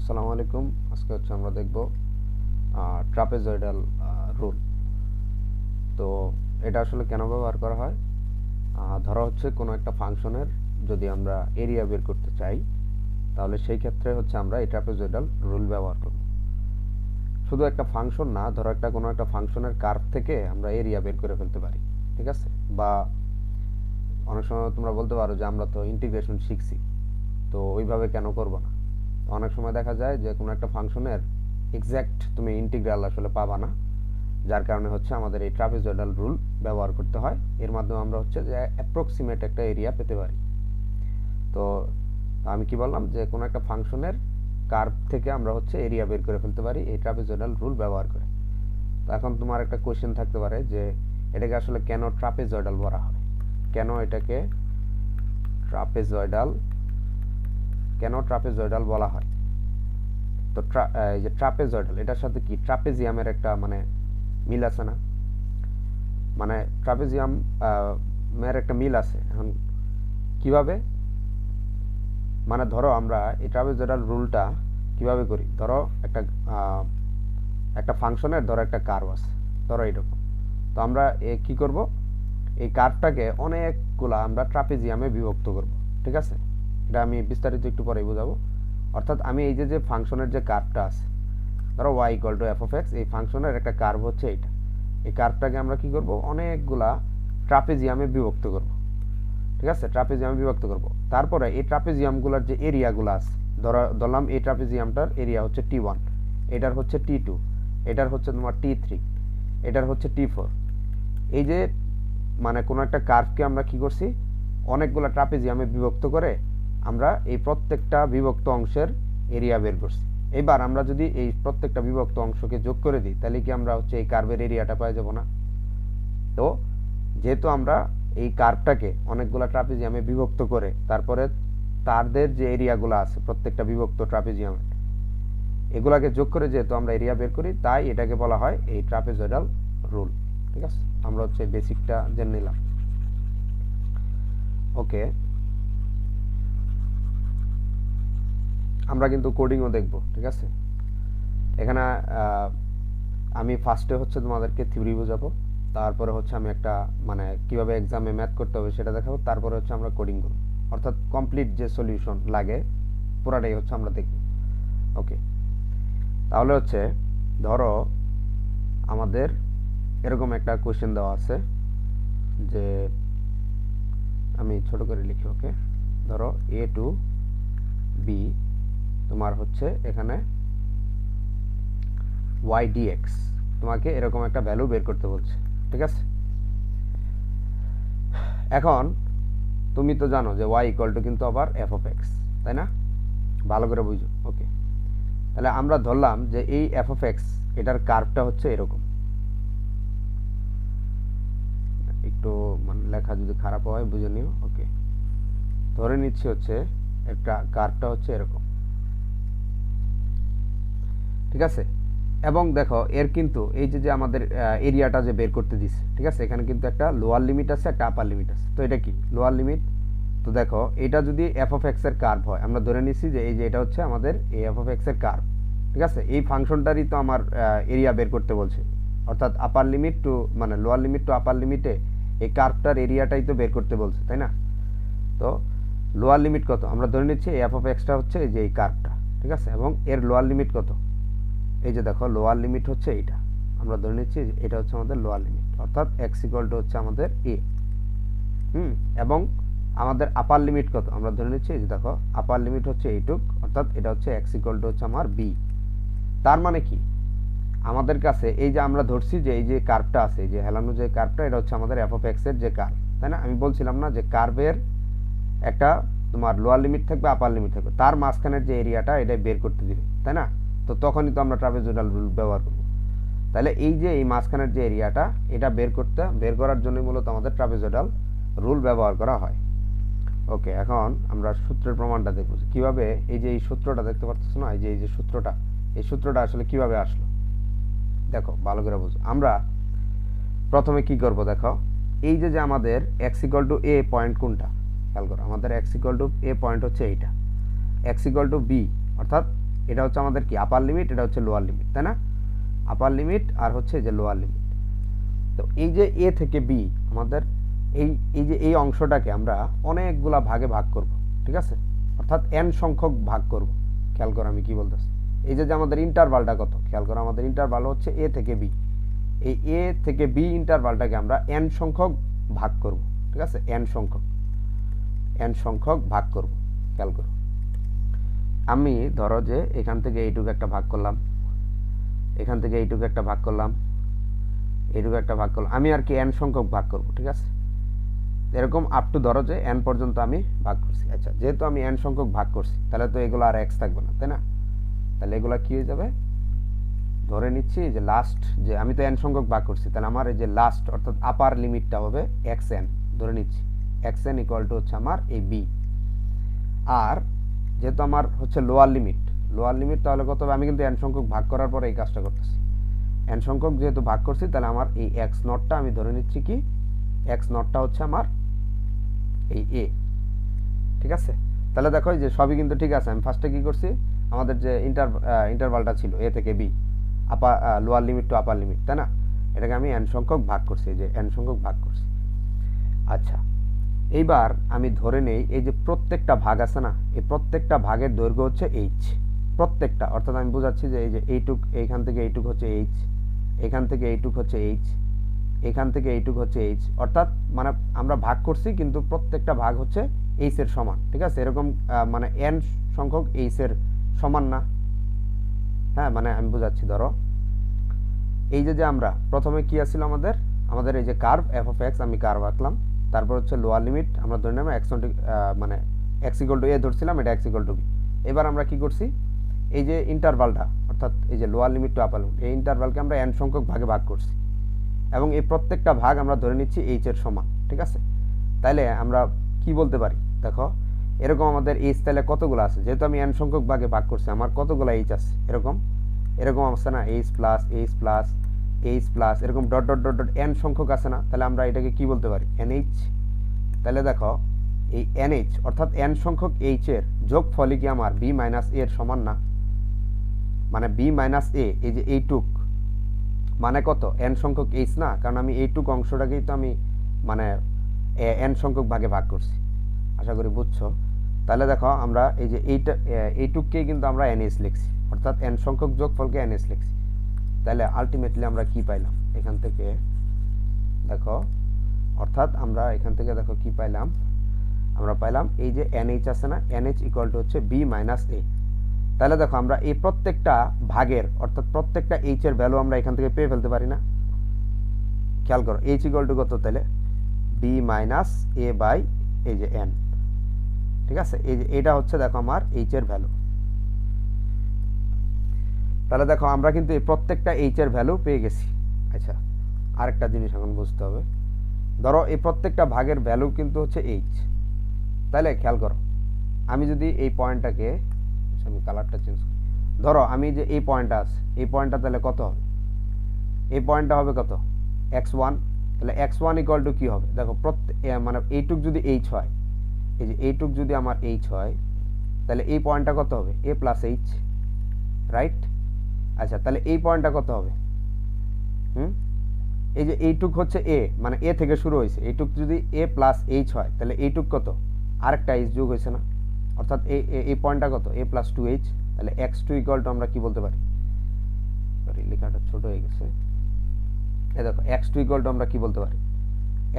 আসসালামু আলাইকুম। আজকে আমরা দেখব ট্রাপেজয়েডাল রুল। তো এটা আসলে কেন ব্যবহার করা হয়? ধরা কোনো একটা ফাংশনের যদি আমরা এরিয়া বের করতে চাই, তাহলে সেই ক্ষেত্রে আমরা এই ট্রাপেজয়েডাল রুল ব্যবহার করব। শুধু একটা ফাংশন না, ধরো কোনো একটা ফাংশনের কার্ভ থেকে আমরা এরিয়া বের করে ফেলতে পারি, ঠিক আছে? বা অনেক সময় তোমরা বলতে পারো যে আমরা তো ইন্টিগ্রেশন শিখছি, তো ওইভাবে কেন করব না? অনেক সময় দেখা যায় যে কোনো একটা ফাংশনের এক্স্যাক্ট তুমি ইন্টিগ্রাল আসলে পাবা না, যার কারণে আমাদের এই ট্রাপেজয়েডাল রুল ব্যবহার করতে হয়। এর মাধ্যমে আমরা যে অ্যাপ্রক্সিমেট একটা এরিয়া পেতে পারি। তো আমি কি বললাম যে কোনো একটা ফাংশনের কার্ভ থেকে আমরা এরিয়া বের করে ফেলতে পারি এই ট্রাপেজয়েডাল রুল ব্যবহার করে। তো এখন তোমার একটা কোশ্চেন থাকতে পারে যে এটাকে আসলে কেন ট্রাপেজয়েডাল বলা হয়, কেন এটাকে ট্রাপেজয়েডাল বলা হয়। তো এই যে ট্রাপেজয়েডাল, এটার সাথে কি ট্রাপেজিয়ামের একটা মিল আছে না? ট্রাপেজিয়াম এর একটা মিল আছে। এখন কিভাবে? ধরো আমরা এই ট্রাপেজয়েডাল রুলটা কিভাবে করি? ধরো একটা ফাংশনের ধরো একটা কার্ভ আছে, ধরো এরকম। তো আমরা কি করব, এই কার্ভটাকে অনেকগুলা আমরা ট্রাপেজিয়ামে বিভক্ত করব, ঠিক আছে? এটা আমি বিস্তারিত একটু পরেই বোঝাবো। অর্থাৎ আমি এই যে ফাংশনের যে কার্ভটা আছে, ধরো y = f of x, এই ফাংশনের একটা কার্ভ এইটা। এই কার্ভটাকে আমরা কি করব, অনেকগুলা ট্রাপেজিয়ামে বিভক্ত করব, ঠিক আছে? ট্রাপেজিয়ামে বিভক্ত করব। তারপরে এই ট্রাপেজিয়ামগুলোর যে এরিয়াগুলো আছে, ধরলাম এই ট্রাপেজিয়ামটার এরিয়া t1, এটার t2, এটার তোমার t3, এটার t4। এই যে কোনো একটা কার্ভকে আমরা কি করছি, অনেকগুলা ট্রাপেজিয়ামে বিভক্ত করে আমরা এই প্রত্যেকটা বিভক্ত অংশের এরিয়া বের করছি। এবার আমরা যদি এই প্রত্যেকটা বিভক্ত অংশকে যোগ করে দিই, তাহলে কি আমরা এই কার্ভের এরিয়াটা পাই যাব না? তো যেহেতু আমরা এই কার্ভটাকে অনেকগুলা ট্রাপেজিয়ামে বিভক্ত করে তারপরে তাদের যে এরিয়াগুলো আছে প্রত্যেকটা বিভক্ত ট্রাপেজিয়ামে, এগুলাকে যোগ করে যেহেতু আমরা এরিয়া বের করি, তাই এটাকে বলা হয় এই ট্রাপেজয়েডাল রুল, ঠিক আছে? আমরা বেসিকটা জেনে নিলাম। ওকে, আমরা কিন্তু কোডিংও দেখব, ঠিক আছে? এখানে আমি ফার্স্টে তোমাদেরকে থিওরি বোঝাবো, তারপরে আমি একটা কিভাবে এক্সামে ম্যাথ করতে হবে সেটা দেখাবো, তারপরে আমরা কোডিং করব। অর্থাৎ কমপ্লিট যে সলিউশন লাগে পুরাটাই আমরা দেখব। ওকে, তাহলে ধরো আমাদের এরকম একটা কোশ্চেন দেওয়া আছে যে, আমি ছোট করে লিখি। ওকে, ধরো a to b তোমার এখানে y dx, তোমাকে এরকম একটা ভ্যালু বের করতে বলছে, ঠিক আছে? এখন তুমি তো জানো যে y = কিন্তু আবার f of x, তাই না? ভালো করে বুঝো। ওকে, তাহলে আমরা ধরলাম যে এই f of x এটার কার্ভটা এরকম। একটু লেখা যদি খারাপ হয় বুঝে নিও। ওকে, ধরে নিচ্ছি একটা কার্ভটা এরকম, ঠিক আছে? এবং দেখো এর কিন্তু এই যে আমাদের এরিয়াটা যে বের করতে দিছে, ঠিক আছে? এখানে কিন্তু একটা লোয়ার লিমিট আছে, একটা আপার লিমিট আছে। তো এটা কি লোয়ার লিমিট? তো দেখো এটা যদি f of x এর কার্ভ হয়, আমরা ধরে নিচ্ছি যে এই যে এটা আমাদের এই f of x এর কার্ভ, ঠিক আছে? এই ফাংশনটারই তো আমার এরিয়া বের করতে বলছে, অর্থাৎ upper limit to lower limit to upper লিমিটে এই কার্ভটার এরিয়াটাই তো বের করতে বলছে, তাই না? তো লোয়ার লিমিট কত? আমরা ধরে নিচ্ছি f of x টা এই যে এই কার্ভটা, ঠিক আছে? এবং এর লোয়ার লিমিট কত? এই যে দেখো লোয়ার লিমিট এইটা, আমরা ধরে নিচ্ছি এটা আমাদের লোয়ার লিমিট, অর্থাৎ x = আমাদের a। এবং আমাদের আপার লিমিট কত? আমরা ধরে নিচ্ছি এই যে দেখো আপার লিমিট এইটুক, অর্থাৎ এটা x = আমার b। তার মানে কি, আমাদের কাছে এই যে আমরা ধরছি যে এই যে কার্ভটা আছে, এই যে হেলানো যে কার্ভটা, এটা আমাদের f of x এর যে কার্ভ, তাই না? আমি বলছিলাম না যে কার্ভের একটা তোমার লোয়ার লিমিট থাকবে, আপার লিমিট থাকবে, তার মাঝখানের যে এরিয়াটা এটা বের করতে দিবে, তাই না? তো তখনই তো আমরা ট্রাপেজয়েডাল রুল ব্যবহার করব। তাহলে এই যে এই মাঝখানের যে এরিয়াটা, এটা বের করার জন্য মূলত আমাদের ট্রাপেজয়েডাল রুল ব্যবহার করা হয়। ওকে, এখন আমরা সূত্রের প্রমাণটা দেখব কিভাবে। এই যে এই সূত্রটা দেখতে পাচ্ছ না, এই যে সূত্রটা, এই সূত্রটা আসলে কিভাবে আসলো দেখো, ভালো করে বুঝো। আমরা প্রথমে কি করব, দেখো এই যে আমাদের x = a পয়েন্ট কোনটা খেয়াল করো, আমাদের x = a পয়েন্ট এইটা, x = b, অর্থাৎ এটা হচ্ছে আমাদের কি আপার লিমিট, এটা হচ্ছে লোয়ার লিমিট, তাই না? আপার লিমিট আর হচ্ছে যে লোয়ার লিমিট। তো এই যে এ থেকে বি আমাদের এই যে এই অংশটাকে আমরা অনেকগুলা ভাগে ভাগ করব, ঠিক আছে? অর্থাৎ এন সংখ্যক ভাগ করব। খেয়াল করো আমি কি বলতেছি। এই যে আমাদের ইন্টারভালটা কত, খেয়াল করো আমাদের ইন্টারভাল হচ্ছে এ থেকে বি। এই এ থেকে বি ইন্টারভালটাকে আমরা এন সংখ্যক ভাগ করব, ঠিক আছে? এন সংখ্যক ভাগ করব। খেয়াল করো আমি ধরো যে এখান থেকে এইটুকু একটা ভাগ করলাম, এখান থেকে এইটুকু একটা ভাগ করলাম, এইটুকু একটা ভাগ করলাম, আমি আর কি এন সংখ্যক ভাগ করব, ঠিক আছে? এরকম আপ টু ধরো যে এন পর্যন্ত আমি ভাগ করছি। আচ্ছা, যেহেতু আমি এন সংখ্যক ভাগ করছি তাহলে তো এগুলো আর এক্স থাকবে না, তাই না? তাহলে এগুলো কি হয়ে যাবে, ধরে নিচ্ছি যে লাস্ট, যে আমি তো এন সংখ্যক ভাগ করছি, তাহলে আমার এই যে লাস্ট অর্থাৎ আপার লিমিটটা হবে এক্স এন, ধরে নিচ্ছি এক্স এন ইকুয়াল টু হচ্ছে আমার এই বি। আর যেহেতু আমার হচ্ছে লোয়ার লিমিট তাহলে কত হবে, আমি কিন্তু এন সংখ্যক ভাগ করার পরে এই কাজটা করতেছি। এন সংখ্যক যেহেতু ভাগ করছি তাহলে আমার এই এক্স নটটা আমি ধরে নিচ্ছি কি, এক্স নটটা হচ্ছে আমার এই এ, ঠিক আছে? তাহলে দেখো যে সবই কিন্তু ঠিক আছে। আমি ফার্স্টে কি করছি, আমাদের যে ইন্টারভালটা ছিল এ থেকে B, upper lower limit to upper limit, তাই না? এটাকে আমি এন সংখ্যক ভাগ করছি, যে এন সংখ্যক ভাগ করছি। আচ্ছা, এইবার আমি ধরে নেই এই যে প্রত্যেকটা ভাগ আছে না, এই প্রত্যেকটা ভাগের দৈর্ঘ্য হচ্ছে এইচ, প্রত্যেকটা। অর্থাৎ আমি বোঝাচ্ছি যে এই যে এইটুক, এইখান থেকে এইটুক হচ্ছে এইচ, এখান থেকে এইটুক হচ্ছে এইচ, এখান থেকে এইটুক হচ্ছে এইচ। অর্থাৎ মানে আমরা ভাগ করছি কিন্তু প্রত্যেকটা ভাগ হচ্ছে এইচ এর সমান, ঠিক আছে? এরকম মানে এন সংখ্যক এইচ এর সমান না। হ্যাঁ, মানে আমি বোঝাচ্ছি, ধরো এই যে আমরা প্রথমে কি আসছিল আমাদের এই যে কার্ভ এফ অফ এক্স, আমি কার্ভ আঁকলাম, তারপর হচ্ছে লোয়ার লিমিট আমরা ধরে নিলাম এক্স মানে এক্স ইকুয়াল টু এ ধরছিলাম, এটা এক্স ইকুয়াল টু বি। এবার আমরা কি করছি, এই যে ইন্টারভালটা অর্থাৎ এই যে lower limit to upper limit, এই ইন্টারভালকে আমরা এন সংখ্যক ভাগে ভাগ করছি এবং এই প্রত্যেকটা ভাগ আমরা ধরে নিচ্ছি এইচ এর সমান, ঠিক আছে? তাইলে আমরা কি বলতে পারি, দেখো এরকম আমাদের এইচ তাহলে কতগুলো আছে, যেহেতু আমি এন সংখ্যক ভাগে ভাগ করছি আমার কতগুলো এইচ আছে, এরকম আছে না, H plus H plus H plus এরকম dot dot dot dot N সংখ্যক আছে না? তাহলে আমরা এটাকে কি বলতে পারি, এনএইচ। তাহলে দেখো এই এনএইচ অর্থাৎ এন সংখ্যক এইচ এর যোগফলই কি আমার বি মাইনাস এ এর সমান না? মানে বি মাইনাস এ, এই যে এইটুক মানে কত, এন সংখ্যক এইচ না? কারণ আমি এইটুক অংশটাকেই তো আমি মানে এন সংখ্যক ভাগে ভাগ করছি। আশা করি বুঝছো। তাহলে দেখো আমরা এই যে এইটুককেই কিন্তু আমরা এনএইচ লিখছি, অর্থাৎ এন সংখ্যক যোগফলকে এনএইচ লিখছি। তাহলে আলটিমেটলি আমরা কি পাইলাম এখান থেকে, দেখো অর্থাৎ আমরা এখান থেকে দেখো কি পাইলাম, আমরা পাইলাম এই যে এনএইচ আছে না, এনএইচ ইকুয়াল টু হচ্ছে বি মাইনাস এ। তাহলে দেখো আমরা এই প্রত্যেকটা ভাগের অর্থাৎ প্রত্যেকটা এইচ এর ভ্যালু আমরা এখান থেকে পেয়ে ফেলতে পারি না? খেয়াল করো এইচ ইকুয়াল টু কত, তাহলে বি মাইনাস এ বাই এই যে এন, ঠিক আছে? এই যে এটা হচ্ছে দেখো আমার এইচ এর ভ্যালু। তাহলে দেখো আমরা কিন্তু এই প্রত্যেকটা এইচ এর ভ্যালু পেয়ে গেছি। আচ্ছা, আরেকটা জিনিস এখন বুঝতে হবে, ধরো এই প্রত্যেকটা ভাগের ভ্যালু কিন্তু হচ্ছে এইচ। তাহলে খেয়াল করো আমি যদি এই পয়েন্টটাকে, আমি কালারটা চেঞ্জ করি, ধরো আমি যে এই পয়েন্টটা আছে, এই পয়েন্টটা তাহলে কত হবে, এই পয়েন্টটা হবে কত, x1। তাহলে x1 ইকুয়াল টু কি হবে, দেখো মানে এইটুক যদি এইচ হয়, এই যে এইটুক যদি আমার এইচ হয় তাহলে এই পয়েন্টটা কত হবে, a প্লাস এইচ, রাইট? আচ্ছা, তাহলে এই পয়েন্টটা কত হবে, এই যে এইটুক হচ্ছে এ, মানে এ থেকে শুরু হয়েছে, এইটুক যদি এ প্লাস এইচ হয় তাহলে এইটুক কত, আরেকটা এইচ যোগ হয়েছে না? অর্থাৎ এই পয়েন্টটা কত, এ প্লাস টু এইচ। তাহলে এক্স টু ইকুয়াল টু আমরা কি বলতে পারি, সরি লেখাটা ছোট হয়ে গেছে, এই দেখো এক্স টু ইকুয়াল টু আমরা কি বলতে পারি,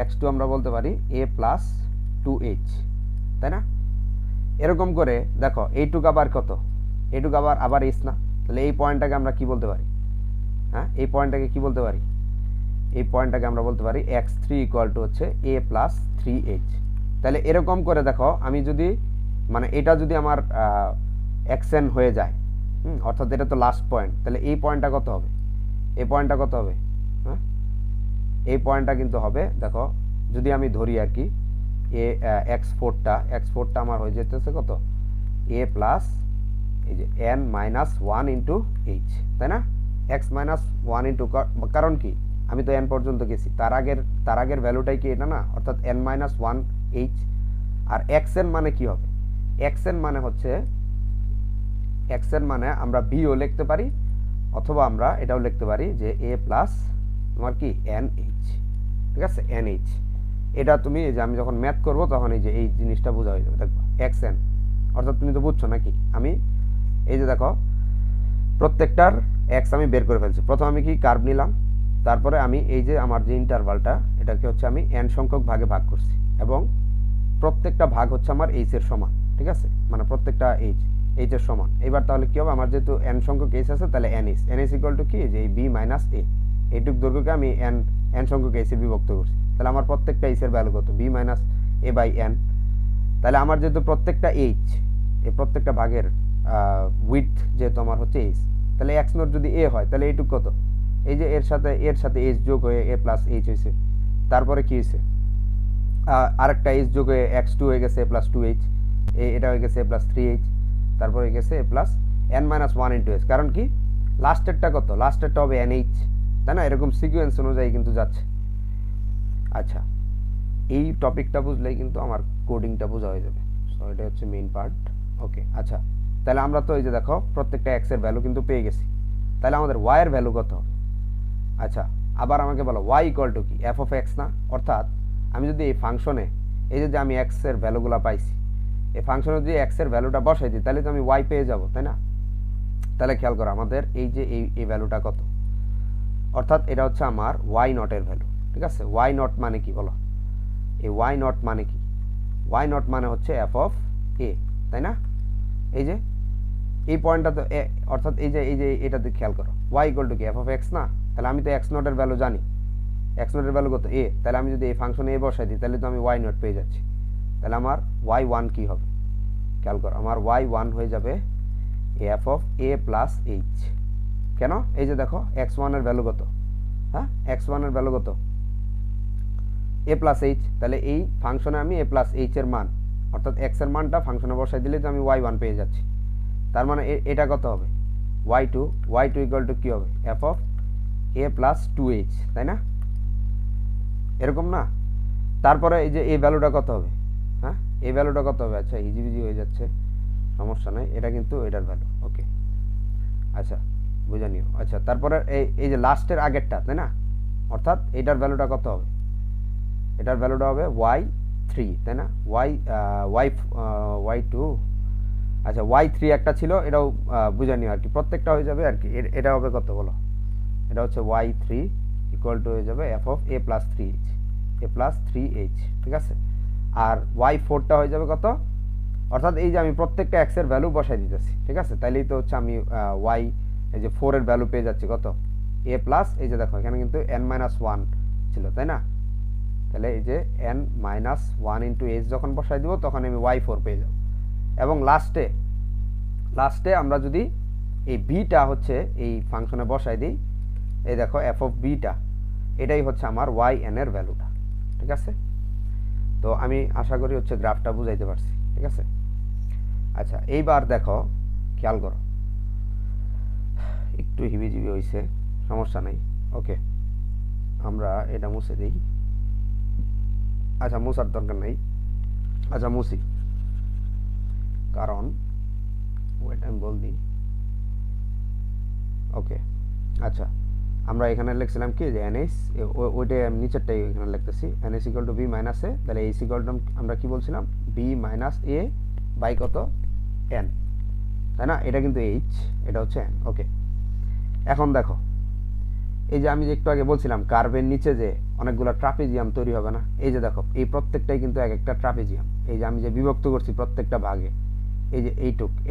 এক্স টু আমরা বলতে পারি এ প্লাস টু এইচ, তাই না? এরকম করে দেখো এইটুক আবার কত, এইটুক আবার এইচ না? তাহলে এই পয়েন্টটাকে আমরা কি বলতে পারি, হ্যাঁ এই পয়েন্টটাকে কি বলতে পারি, এই পয়েন্টটাকে আমরা বলতে পারি এক্স থ্রি ইকুয়াল টু হচ্ছে এ প্লাস থ্রি এইচ। তাহলে এরকম করে দেখো আমি যদি মানে এটা যদি আমার এক্সএন হয়ে যায়, অর্থাৎ এটা তো লাস্ট পয়েন্ট, তাহলে এই পয়েন্টটা কত হবে, এই পয়েন্টটা কত হবে, হ্যাঁ এই পয়েন্টটা কিন্তু হবে, দেখো যদি আমি ধরি আর কি এক্স ফোরটা আমার হয়ে যেতেছে কত, এ প্লাস এই যে N minus one into H, তাই না? এক্স মাইনাস ওয়ান ইন্টু, কারণ কি আমি তো এন পর্যন্ত গেছি, তার আগের ভ্যালুটাই কি এটা না, অর্থাৎ এন মাইনাস ওয়ান এইচ। আর এক্স এন মানে কি হবে, এক্স এন মানে হচ্ছে এক্স এর মানে আমরা বিও লিখতে পারি, অথবা আমরা এটাও লিখতে পারি যে এ প্লাস তোমার কি এন এইচ, ঠিক আছে, এন এইচ। এটা তুমি এই যে আমি যখন ম্যাথ করব তখন এই যে এই জিনিসটা বোঝা হয়ে যাবে, দেখবা এক্স এন, অর্থাৎ তুমি তো বুঝছো নাকি। আমি এই যে দেখো প্রত্যেকটার এক্স আমি বের করে ফেলছি। প্রথম আমি কি কার্ভ নিলাম, তারপরে আমি এই যে আমার যে ইন্টারভালটা এটাকে হচ্ছে আমি এন সংখ্যক ভাগে ভাগ করছি, এবং প্রত্যেকটা ভাগ হচ্ছে আমার এইচ এর সমান, ঠিক আছে, মানে প্রত্যেকটা এইচ এর সমান। এবার তাহলে কি হবে, আমার যেহেতু এন সংখ্যক এইচ আছে তাহলে এন এইচ ইকুয়াল টু কি, যে এই বি মাইনাস এ, এইটুক দৈর্ঘ্যকে আমি এন সংখ্যক এইচে বিভক্ত করছি। তাহলে আমার প্রত্যেকটা এইচ এর ভ্যালু কত, B minus A by N. তাহলে আমার যেহেতু প্রত্যেকটা এইচ, এই প্রত্যেকটা ভাগের উইথ যেহেতু আমার হচ্ছে এইচ, তাহলে এক্স নট যদি এ হয় তাহলে এইটুক কত, এই যে এর সাথে এইচ যোগ হয়ে এ প্লাস এইচ হয়েছে। তারপরে কি হয়েছে, আরেকটা এইচ যোগ হয়ে এক্স টু হয়ে গেছে এ প্লাস টু এইচ, এটা হয়ে গেছে এ প্লাস থ্রি এইচ, তারপরে হয়ে গেছে A plus N minus one into H. কারণ কি লাস্টেরটা কত, লাস্টেরটা হবে এন এইচ, তাই না, এরকম সিকুয়েন্স অনুযায়ী কিন্তু যাচ্ছে। আচ্ছা, এই টপিকটা বুঝলেই কিন্তু আমার কোডিংটা বোঝা হয়ে যাবে। সো এটা হচ্ছে মেইন পার্ট। ওকে, আচ্ছা, তাহলে আমরা তো এই যে দেখো প্রত্যেকটা এক্স এর ভ্যালু কিন্তু পেয়ে গেছি। তাহলে আমাদের ওয়াই এর ভ্যালু কত হবে? আচ্ছা, আবার আমাকে বলো ওয়াই ইকুয়াল টু কি, এফ অফ এক্স না? অর্থাৎ আমি যদি এই ফাংশনে এই যে আমি এক্স এর ভ্যালুগুলো পাইছি, এই ফাংশনে যদি এক্স এর ভ্যালুটা বসাই দিই তাহলে তো আমি ওয়াই পেয়ে যাব, তাই না? তাহলে খেয়াল করো আমাদের এই যে এই ভ্যালুটা কত, অর্থাৎ এটা হচ্ছে আমার ওয়াই নট এর ভ্যালু, ঠিক আছে। ওয়াই নট মানে কি বলো, এই ওয়াই নট মানে কি? ওয়াই নট মানে হচ্ছে এফ অফ এ, তাই না? এই যে এই পয়েন্টটা তো অর্থাৎ এই যে এটাতে খেয়াল করো, ওয়াই ইকুয়াল টু কি, এফ অফ এক্স না? তাহলে আমি তো এক্স নটের ভ্যালু জানি, এক্স নটের ভ্যালু কত, এ। তাহলে আমি যদি এই ফাংশনে এ বসাই দিই তাহলে তো আমি ওয়াই নট পেয়ে যাচ্ছি। তাহলে আমার ওয়াই ওয়ান কী হবে, খেয়াল করো, আমার ওয়াই ওয়ান হয়ে যাবে F of A plus H. কেন? এই যে দেখো এক্স ওয়ানের ভ্যালু কত, হ্যাঁ, এক্স ওয়ানের ভ্যালু কত, এ প্লাস এইচ। তাহলে এই ফাংশনে আমি এ প্লাস এইচ এর মান, অর্থাৎ এক্স এর মানটা ফাংশনে বসাই দিলে তো আমি ওয়াই ওয়ান পেয়ে যাচ্ছি। তার মানে এটা কত হবে, ওয়াই টু ইকুয়াল টু কী হবে, F of A plus two H, তাই না? এরকম না? তারপরে এই যে এই ভ্যালুটা কত হবে, হ্যাঁ, এই ভ্যালুটা কত হবে? আচ্ছা, ইজিবিজি হয়ে যাচ্ছে, সমস্যা নেই, এটা কিন্তু এটার ভ্যালু। ওকে, আচ্ছা, বুঝে নিও। আচ্ছা, তারপরে এই যে লাস্টের আগেরটা, তাই না, অর্থাৎ এটার ভ্যালুটা কত হবে, এটার ভ্যালুটা হবে ওয়াই থ্রি, তাই না, ওয়াই টু। আচ্ছা, ওয়াই থ্রি একটা ছিল, এটাও বুঝে নিও আর কি, প্রত্যেকটা হয়ে যাবে আর কি। এটা হবে কত বলো, এটা হচ্ছে ওয়াই থ্রি ইকুয়াল টু হয়ে যাবে F of A plus three H, A plus three H, ঠিক আছে। আর ওয়াই ফোরটা হয়ে যাবে কত, অর্থাৎ এই যে আমি প্রত্যেকটা এক্স এর ভ্যালু বসাই দিতেছি, ঠিক আছে। তাইলেই তো হচ্ছে আমি ওয়াই এই যে ফোর এর ভ্যালু পেয়ে যাচ্ছি কত, এ প্লাস, এই যে দেখো এখানে কিন্তু এন মাইনাস ওয়ান ছিল, তাই না? তাহলে এই যে N minus one into H যখন বসাই দিব তখন আমি ওয়াই ফোর পেয়ে যাব। এবং লাস্টে আমরা যদি এই বিটা হচ্ছে এই ফাংশনে বসাই দিই, এই দেখো এফ অফ বিটা, এটাই হচ্ছে আমার ওয়াই এন এর ভ্যালুটা, ঠিক আছে। তো আমি আশা করি হচ্ছে গ্রাফটা বুঝাইতে পারছি, ঠিক আছে। আচ্ছা, এইবার দেখো, খেয়াল করো, একটু হিবিজিবি হয়েছে, সমস্যা নেই। ওকে, আমরা এটা মুছে দিই। আচ্ছা, মুছার দরকার নেই, আচ্ছা মুছি, কারণ ওয়েট আমি বল দিই। ওকে, আচ্ছা, আমরা এখানে লিখছিলাম কি যে এনএস, ওইটা আমি নিচেরটাই এখানে লিখতেছি, NS equal to B minus A. তাহলে এইচ ইকুয়াল টু আমরা কি বলছিলাম, বি মাইনাস এ বাই কত, এন, তাই না? এটা কিন্তু এইচ, এটা হচ্ছে এন। ওকে, এখন দেখো এই যে আমি যে একটু আগে বলছিলাম কার্ভের নিচে যে অনেকগুলো ট্রাপিজিয়াম তৈরি হবে না, এই যে দেখো এই প্রত্যেকটাই কিন্তু এক একটা ট্রাপিজিয়াম। এই যে আমি যে বিভক্ত করছি প্রত্যেকটা ভাগে, এই যে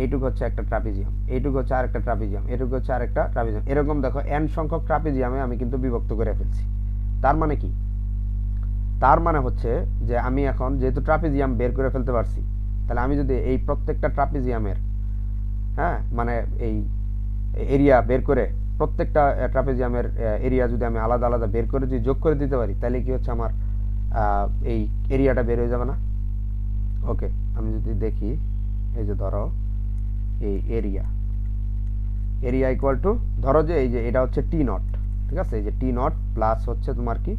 এইটুক হচ্ছে একটা ট্রাপিজিয়াম, এইটুক হচ্ছে আরেকটা ট্রাপিজিয়াম, এইটুক হচ্ছে আরেকটা ট্রাপিজিয়াম, এরকম দেখো এন সংখ্যক ট্রাপিজিয়ামে আমি কিন্তু বিভক্ত করে ফেলছি। তার মানে কি, তার মানে হচ্ছে যে আমি এখন যেহেতু ট্রাপিজিয়াম বের করে ফেলতে পারছি, তাহলে আমি যদি এই প্রত্যেকটা ট্রাপিজিয়ামের, হ্যাঁ, মানে এই এরিয়া বের করে প্রত্যেকটা ট্রাপিজিয়ামের এরিয়া যদি আমি আলাদা আলাদা বের করে যদি যোগ করে দিতে পারি, তাহলে কি হচ্ছে আমার এই এরিয়াটা বের হয়ে যাবে না? ওকে, আমি যদি দেখি, এই যে ধরো এই এরিয়া ইকুয়াল টু, ধরো যে এই যে এটা হচ্ছে টি নট, ঠিক আছে, এই যে টি নট প্লাস হচ্ছে তোমার কি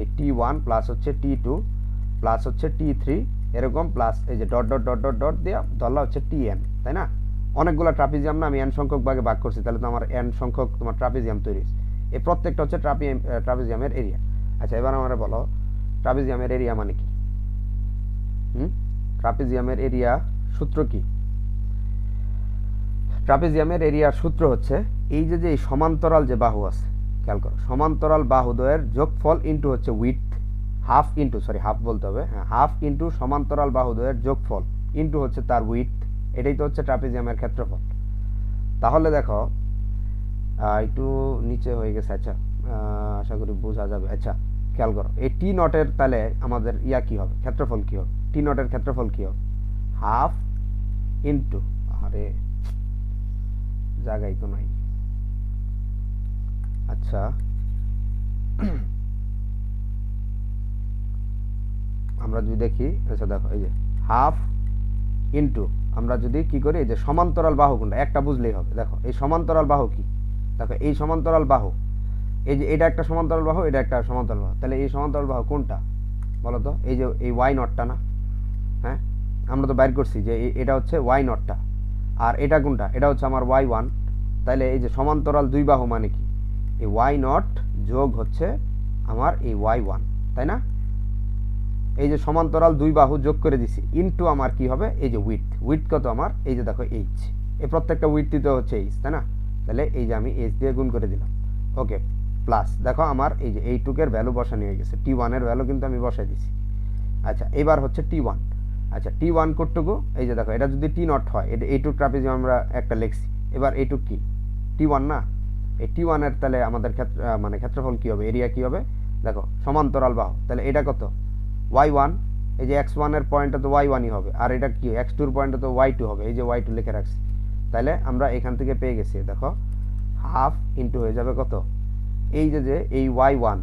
এই টি ওয়ান প্লাস হচ্ছে টি টু প্লাস হচ্ছে টি থ্রি, এরকম প্লাস এই যে dot dot dot dot dot দেওয়া ধরলা হচ্ছে টি এন, তাই না? অনেকগুলো ট্রাপিজিয়াম না আমি n সংখ্যক ভাগে ভাগ করছি, তাহলে তো আমার n সংখ্যক তোমার ট্রাপিজিয়াম তৈরি হয়েছে। এই প্রত্যেকটা হচ্ছে ট্রাপিজিয়ামের এরিয়া। আচ্ছা এবার আমরা বলো ট্রাপিজিয়ামের এরিয়া মানে কি? ট্রাপিজিয়ামের এরিয়া সূত্র কি? ট্রাপিজিয়ামের এরিয়ার সূত্র হচ্ছে এই যে এই সমান্তরাল যে বাহু আছে, খেয়াল করো, সমান্তরাল বাহুদ্বয়ের যোগফল ইন্টু হচ্ছে উইডথ, হাফ বলতে হবে, হ্যাঁ, হাফ ইন্টু সমান্তরাল বাহুদ্বয়ের যোগফল ইন্টু হচ্ছে তার উইডথ, এটাই তো হচ্ছে ট্রাপিজিয়ামের ক্ষেত্রফল। তাহলে দেখো একটু নিচে হয়ে গেছে, আচ্ছা আশা করি বোঝা যাবে। আচ্ছা খেয়াল করো, এই টি নটের তাহলে আমাদের ইয়া কি হবে, ক্ষেত্রফল কি হবে? টি নটের ক্ষেত্রফল কি হবে? হাফ ইন্টু, আরে জায়গায় তো নাই, আচ্ছা আমরা যদি দেখি, আচ্ছা দেখো এই যে হাফ ইন্টু, আমরা যদি কি করি, এই যে সমান্তরাল বাহু কোনটা একটা বুঝলেই হবে। দেখো এই সমান্তরাল বাহু কি, দেখো এই সমান্তরাল বাহু, এই যে এটা একটা সমান্তরাল বাহু, এটা একটা সমান্তরাল বাহু, তাহলে এই সমান্তরাল বাহু কোনটা বলো তো? এই যে এই ওয়াই নটটা না, হ্যাঁ আমরা তো বাইর করছি যে এটা হচ্ছে ওয়াই নটটা, আর এটা কোনটা? এটা হচ্ছে আমার ওয়াই ওয়ান। তাহলে এই যে সমান্তরাল দুই বাহু মানে কি, এই ওয়াই নট যোগ হচ্ছে আমার এই ওয়াই ওয়ান, তাই না? এই যে সমান্তরাল দুই বাহু যোগ করে দিছি ইনটু আমার কি হবে, এই যে উইথ কত আমার, এই যে দেখো এইচ, এই প্রত্যেকটা উইথই তো হচ্ছে এইচ, তাই না? তাহলে এই যে আমি এইচ দিয়ে গুণ করে দিলাম, ওকে, প্লাস দেখো আমার এই যে এইটুকের ভ্যালু বসানো হয়ে গেছে, টি ওয়ানের ভ্যালু কিন্তু আমি বসাই দিছি। আচ্ছা এবার হচ্ছে টি ওয়ান, আচ্ছা টি ওয়ান করটুকু, এই যে দেখো এটা যদি টি নট হয়, এটা এইটুক ট্রাপিজিয়াম আমরা একটা লিখছি, এবার এইটুক কি টি ওয়ান না, এই টি ওয়ানের তাহলে আমাদের মানে ক্ষেত্রফল কি হবে, এরিয়া কি হবে? দেখো সমান্তরাল বাহু, তাহলে এটা কত? ওয়াই ওয়ান, এই যে এক্স ওয়ানের পয়েন্টে তো ওয়াই ওয়ানই হবে, আর এটা কি এক্স টুর পয়েন্টে তো ওয়াই টু হবে, এই যে ওয়াই টু লিখে রাখছি। তাহলে আমরা এখান থেকে পেয়ে গেছি, দেখো হাফ ইন্টু হয়ে যাবে কত, এই যে এই ওয়াই ওয়ান,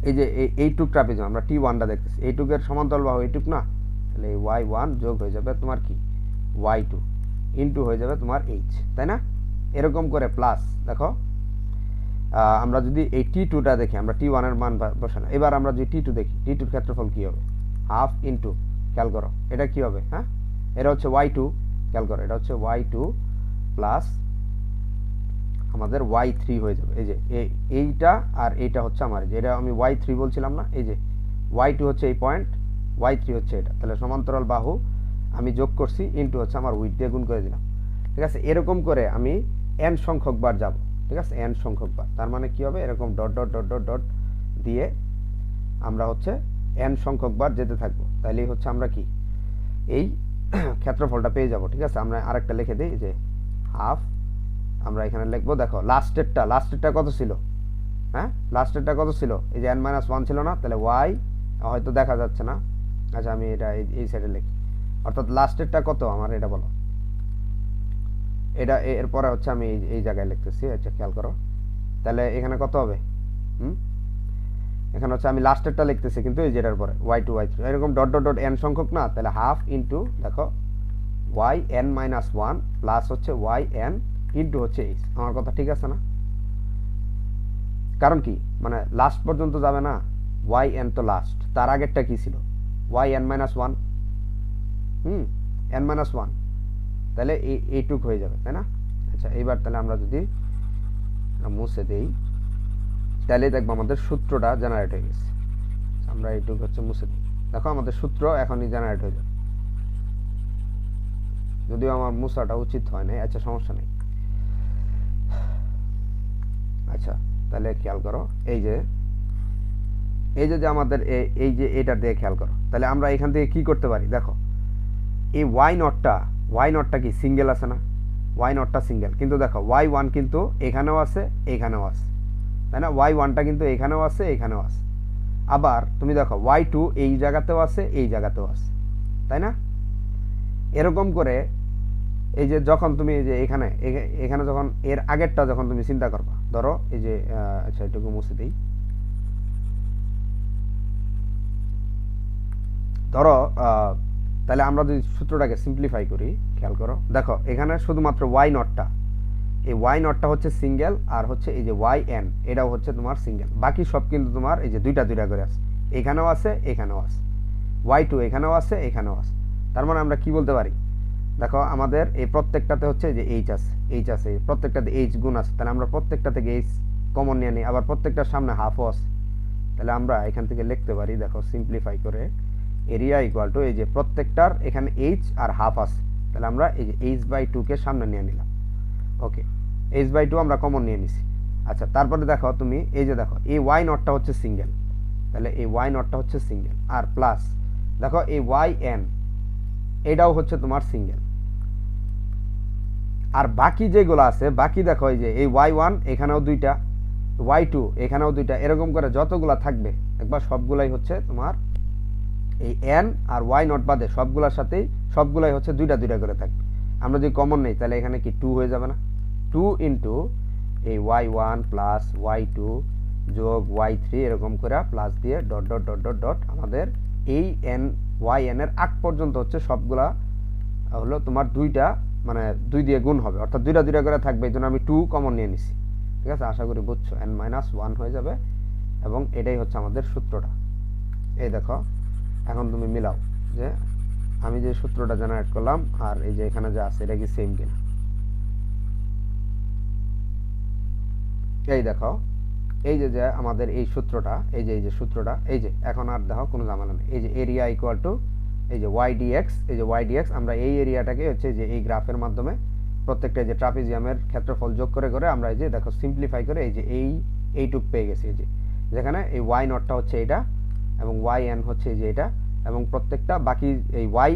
এই যে এইটুক ট্রাপিজিয়াম আমরা টি ওয়ানটা দেখতেছি, এইটুকের সমান্তরাল বাহু এইটুক না, তাহলে এই ওয়াই ওয়ান যোগ হয়ে যাবে তোমার কি ওয়াই টু ইন্টু হয়ে যাবে তোমার এইচ, তাই না? এরকম করে প্লাস দেখো আমরা যদি এই টি টুটা দেখি, আমরা টি ওয়ানের মান বসানো, এবার আমরা যদি টি টু দেখি, টি টুর ক্ষেত্রফল কি হবে? হাফ ইন্টু, খেয়াল করো এটা কি হবে, হ্যাঁ এটা হচ্ছে ওয়াই টু, খেয়াল করো এটা হচ্ছে ওয়াই টু প্লাস আমাদের ওয়াই থ্রি হয়ে যাবে, এই যে এইটা আর এইটা হচ্ছে আমার, যে এটা আমি ওয়াই থ্রি বলছিলাম না, এই যে ওয়াই টু হচ্ছে এই পয়েন্ট, ওয়াই থ্রি হচ্ছে এটা, তাহলে সমান্তরাল বাহু আমি যোগ করছি ইন্টু হচ্ছে আমার উইথ দিয়ে গুণ করে দিলাম, ঠিক আছে? এরকম করে আমি এন সংখ্যক বার যাব, ঠিক আছে, এন সংখ্যক বার, তার মানে কি হবে, এরকম dot dot dot dot dot দিয়ে আমরা হচ্ছে এন সংখ্যক বার যেতে থাকবো, তাইলেই হচ্ছে আমরা কি এই ক্ষেত্রফলটা পেয়ে যাব, ঠিক আছে? আমরা আরেকটা লিখে দিই, যে হাফ, আমরা এখানে লিখবো, দেখো লাস্টেরটা কত ছিল, হ্যাঁ লাস্টেরটা কত ছিল, এই যে এন মাইনাস ওয়ান ছিল না, তাহলে ওয়াই হয়তো দেখা যাচ্ছে না, আচ্ছা আমি এটা এই সাইডে লিখি, অর্থাৎ লাস্টেরটা কত আমার এটা বলো, এটা এরপরে হচ্ছে আমি এই জায়গায় লিখতেছি, আচ্ছা খেয়াল করো, তাহলে এখানে কত হবে, এখানে হচ্ছে আমি লাস্টেরটা লিখতেছি কিন্তু এই যেটার পরে ওয়াই টু ওয়াই থ্রি, এরকম ডট ডট ডট এন সংখ্যক না, তাহলে হাফ ইন্টু দেখো Y N minus one plus হচ্ছে ওয়াই এন ইন্টু হচ্ছে এইচ, আমার কথা ঠিক আছে না? কারণ কি, মানে লাস্ট পর্যন্ত যাবে না, ওয়াই এন তো লাস্ট, তার আগেরটা কি ছিল, Y N minus one, N minus one, তাহলে এইটুক হয়ে যাবে, তাই না? আচ্ছা এইবার তাহলে আমরা যদি মুছে দেই, তাহলে দেখবো আমাদের সূত্রটা জেনারেট হয়ে গেছে, আমরা এইটুক হচ্ছে মুছে দিই, দেখো আমাদের সূত্র এখনই জেনারেট হয়ে যাবে, যদিও আমার মুছাটা উচিত হয় না, আচ্ছা সমস্যা নেই। আচ্ছা তাহলে খেয়াল করো, এই যে আমাদের এই যে এটা দিয়ে খেয়াল করো, তাহলে আমরা এখান থেকে কি করতে পারি, দেখো এই ওয়াই নটটা কি সিঙ্গেল আছে না, ওয়াই নটটা সিঙ্গেল, কিন্তু দেখো ওয়াই ওয়ান কিন্তু এখানেও আছে এখানেও আছে, তাই না? ওয়াই ওয়ানটা কিন্তু এখানেও আছে এখানেও আছে, আবার তুমি দেখো ওয়াই টু এই জায়গাতেও আছে এই জায়গাতেও আছে, তাই না? এরকম করে এই যে যখন তুমি এই যে এখানে যখন এর আগেরটা যখন তুমি চিন্তা করবা, ধরো এই যে আচ্ছা এটুকু মুছে দিই, ধরো তাহলে আমরা যদি সূত্রটাকে সিম্পলিফাই করি, খেয়াল করো, দেখো এখানে শুধুমাত্র ওয়াই নটটা, এই ওয়াই নটটা হচ্ছে সিঙ্গেল, আর হচ্ছে এই যে ওয়াই এন এটাও হচ্ছে তোমার সিঙ্গেল, বাকি সব কিন্তু তোমার এই যে দুইটা করে আছে, এখানেও আছে এখানেও আছে, ওয়াই টু এখানেও আছে এখানেও আছে, তার মানে আমরা কি বলতে পারি, দেখো আমাদের এই প্রত্যেকটাতে হচ্ছে যে এইচ আছে, এইচ আছে, প্রত্যেকটাতে এইচ গুণ আছে, তাহলে আমরা প্রত্যেকটা থেকে এইচ কমন নিয়ে নিই, আবার প্রত্যেকটার সামনে হাফও আছে, তাহলে আমরা এখান থেকে লিখতে পারি, দেখো সিম্পলিফাই করে এরিয়া ইকুয়াল টু এই যে প্রত্যেকটার এখানে এইচ আর হাফ আছে, তাহলে আমরা এই যে এইচ বাই টুকে সামনে নিয়ে নিলাম। ওকে, এইচ বাই টু আমরা কমন নিয়ে নিছি। আচ্ছা, তারপরে দেখো তুমি এই যে দেখো এই ওয়াই নটটা হচ্ছে সিঙ্গেল, তাহলে এই ওয়াই নটটা হচ্ছে সিঙ্গেল, আর প্লাস দেখো এই ওয়াই এন এটাও হচ্ছে তোমার সিঙ্গেল। আর বাকি যেগুলো আছে, বাকি দেখো এই যে এই ওয়াই ওয়ান এখানেও দুইটা, ওয়াই টু এখানেও দুইটা, এরকম করে যতগুলা থাকবে একবার সবগুলাই হচ্ছে তোমার এই এন আর ওয়াই নট বাদে সবগুলোর সাথেই সবগুলাই হচ্ছে দুইটা দুইটা করে থাকবে। আমরা যদি কমন নেই তাহলে এখানে কি টু হয়ে যাবে না, টু ইন্টু এই Y one plus Y two যোগ ওয়াই থ্রি এরকম করে প্লাস দিয়ে dot dot dot dot dot আমাদের এই এন ওয়াই এন এর আগ পর্যন্ত হচ্ছে সবগুলা হলো তোমার দুইটা, মানে দুই দিয়ে গুণ হবে, অর্থাৎ দুইটা দুইটা করে থাকবে, এই জন্য আমি টু কমন নিয়ে নিছি। ঠিক আছে, আশা করি বুঝছো, এন মাইনাস ওয়ান হয়ে যাবে, এবং এটাই হচ্ছে আমাদের সূত্রটা। এই দেখো এখন তুমি মিলাও যে আমি যে সূত্রটা জেনারেট করলাম আর এই যে এখানে যা আছে এটা কি সেম কিনা। এই দেখো এই যে আমাদের এই সূত্রটা, এই যে সূত্রটা, এই যে এখন আর দেখো কোনো ঝামেলা নেই, এই যে এরিয়া ইকুয়াল টু এই যে ওয়াই ডিএক্স, এই যে ওয়াই ডিএক্স আমরা এই এরিয়াটাকে হচ্ছে যে এই গ্রাফের মাধ্যমে প্রত্যেকটা যে ট্রাপিজিয়ামের ক্ষেত্রফল যোগ করে করে আমরা এই যে দেখো সিম্পলিফাই করে এই যে এইটুক পেয়ে গেছি, এই যে যেখানে এই ওয়াই নটটা হচ্ছে এটা এবং ওয়াই এন হচ্ছে এই যে এটা, এবং প্রত্যেকটা বাকি এই ওয়াই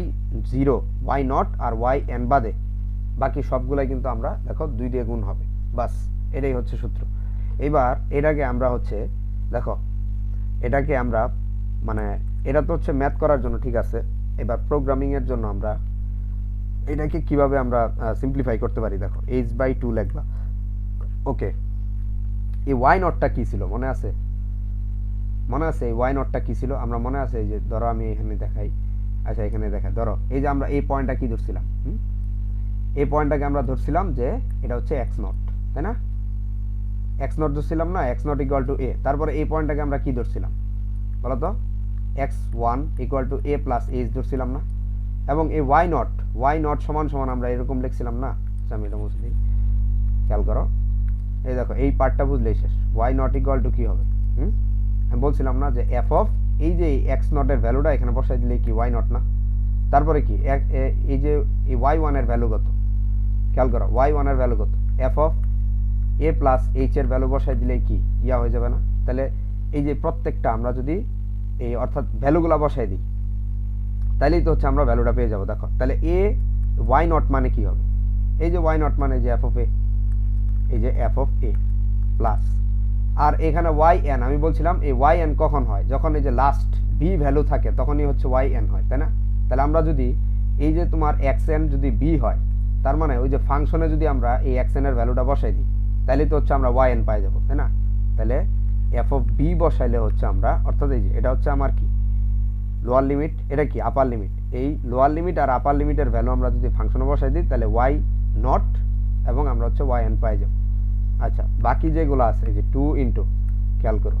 জিরো, ওয়াই নট আর ওয়াই এন বাদে বাকি সবগুলাই কিন্তু আমরা দেখো দুই দিয়ে গুণ হবে, বাস এটাই হচ্ছে সূত্র। এবার এটাকে আমরা হচ্ছে দেখো এটাকে আমরা মানে এটা তো হচ্ছে ম্যাথ করার জন্য, ঠিক আছে, এবার প্রোগ্রামিং এর জন্য আমরা এটাকে কিভাবে আমরা সিম্পলিফাই করতে পারি, দেখো এইচ বাই টু লিখলাম। ওকে, এই ওয়াই নটটা কি ছিল মনে আছে, মনে আছে এই ওয়াই নটটা কি ছিল, আমরা মনে আছে এই যে ধরো আমি এখানে দেখাই, আচ্ছা এখানে দেখাই, ধরো এই যে আমরা এই পয়েন্টটা কি ধরছিলাম, এই পয়েন্টটাকে আমরা ধরছিলাম যে এটা হচ্ছে এক্স নট, তাই না, এক্স নট ধরছিলাম না, X nought equal to A, তারপরে এই পয়েন্টটাকে আমরা কি ধরছিলাম বলো তো, X one equal to A plus H ধরছিলাম না, এবং এই ওয়াই নট সমান সমান আমরা এরকম লিখছিলাম না। আচ্ছা আমি এটা বুঝলি, খেয়াল করো, এই দেখো এই পার্টটা বুঝলেই শেষ, ওয়াই নট ইকুয়াল টু কি হবে, আমি বলছিলাম না যে এফ অফ এই যে এক্স নটের ভ্যালুটা এখানে বসাই দিলে কি ওয়াই নট না, তারপরে কি এই যে এই ওয়াই ওয়ানের ভ্যালু কত, খেয়াল করো ওয়াই ওয়ানের ভ্যালু কত, F of A plus H এর ভ্যালু বসাই দিলে কি ইয়া হয়ে যাবে না, তাহলে এই যে প্রত্যেকটা আমরা যদি এই অর্থাৎ ভ্যালুগুলো বসাই দিই তাহলেই তো হচ্ছে আমরা ভ্যালুটা পেয়ে যাবো। দেখো তাহলে এ ওয়াই নট মানে কি হবে, এই যে ওয়াই নট মানে যে এফ অফ এ, এই যে এফ অফ এ প্লাস, আর এখানে ওয়াই এন আমি বলছিলাম এই ওয়াই এন কখন হয়, যখন এই যে লাস্ট বি ভ্যালু থাকে তখনই হচ্ছে ওয়াই এন হয়, তাই না, তাহলে আমরা যদি এই যে তোমার এক্স এন যদি বি হয়, তার মানে ওই যে ফাংশনে যদি আমরা এই এক্স এন এর ভ্যালুটা বসাই দিই তাহলে তো হচ্ছে আমরা ওয়াই এন পাই যাবো, তাই না, তাহলে এফ অফ বি বসাইলে হচ্ছে আমরা, অর্থাৎ এই যে এটা হচ্ছে আমার কি লোয়ার লিমিট, এটা কি আপার লিমিট, এই লোয়ার লিমিট আর আপার লিমিটের ভ্যালু আমরা যদি ফাংশনে বসাই দিই তাহলে ওয়াই নট এবং আমরা হচ্ছে ওয়াই এন পাই যাব। আচ্ছা বাকি যেগুলো আছে এই যে টু ইন্টু, খেয়াল করো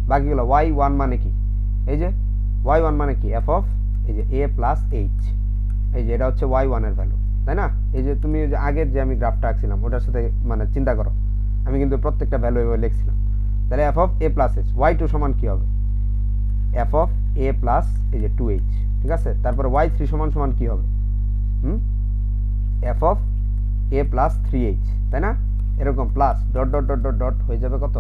বাকিগুলো ওয়াই ওয়ান মানে কি, এই যে ওয়াই ওয়ান মানে কি এফ অফ এই যে এ প্লাস এইচ, এই যে এটা হচ্ছে ওয়াই ওয়ানের ভ্যালু, তাই না, এই যে তুমি যে আগের যে আমি গ্রাফটা আঁকছিলাম ওটার সাথে মানে চিন্তা করো, আমি কিন্তু প্রত্যেকটা ভ্যালু এভাবে লিখছিলাম, তাহলে F of A plus H, Y two সমান কি হবে এফ অফ এ প্লাস এই যে টু এইচ, ঠিক আছে, তারপরে ওয়াই থ্রি সমান সমান কি হবে F of A plus three H, তাই না, এরকম plus dot dot dot dot dot হয়ে যাবে কত,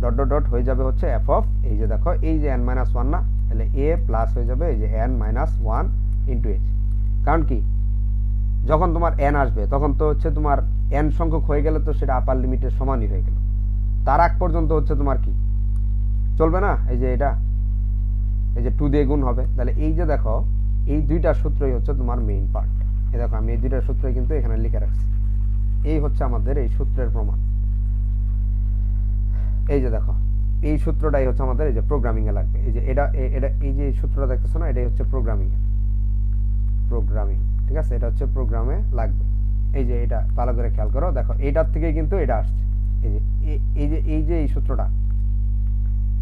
ডট ডট ডট হয়ে যাবে হচ্ছে এফ অফ এই যে দেখো এই যে এন মাইনাস ওয়ান না, তাহলে এ প্লাস হয়ে যাবে এই যে N minus one into H, কারণ কি যখন তোমার এন আসবে তখন তো হচ্ছে তোমার এন সংখ্যক হয়ে গেলে তো সেটা আপার লিমিটের সমানই হয়ে গেল, তার আগ পর্যন্ত হচ্ছে তোমার কি চলবে না, এই যে এটা এই যে টু দিয়ে গুণ হবে, তাহলে এই যে দেখো এই দুইটা সূত্রই হচ্ছে তোমার মেইন পার্ট, এই দেখো আমি এই দুইটা সূত্রই কিন্তু এখানে লিখে রাখছি, এই হচ্ছে আমাদের এই সূত্রের প্রমাণ, এই যে দেখো এই সূত্রটাই হচ্ছে আমাদের এই যে প্রোগ্রামিং এ লাগবে, এই যে এটা এই যে সূত্রটা দেখতেছো না এটাই হচ্ছে প্রোগ্রামিং, ঠিক আছে, এটা হচ্ছে প্রোগ্রামে লাগবে, এই যে এটা ভালো করে খেয়াল করো, দেখো এইটার থেকে কিন্তু এটা আসছে, এই যে এই সূত্রটা,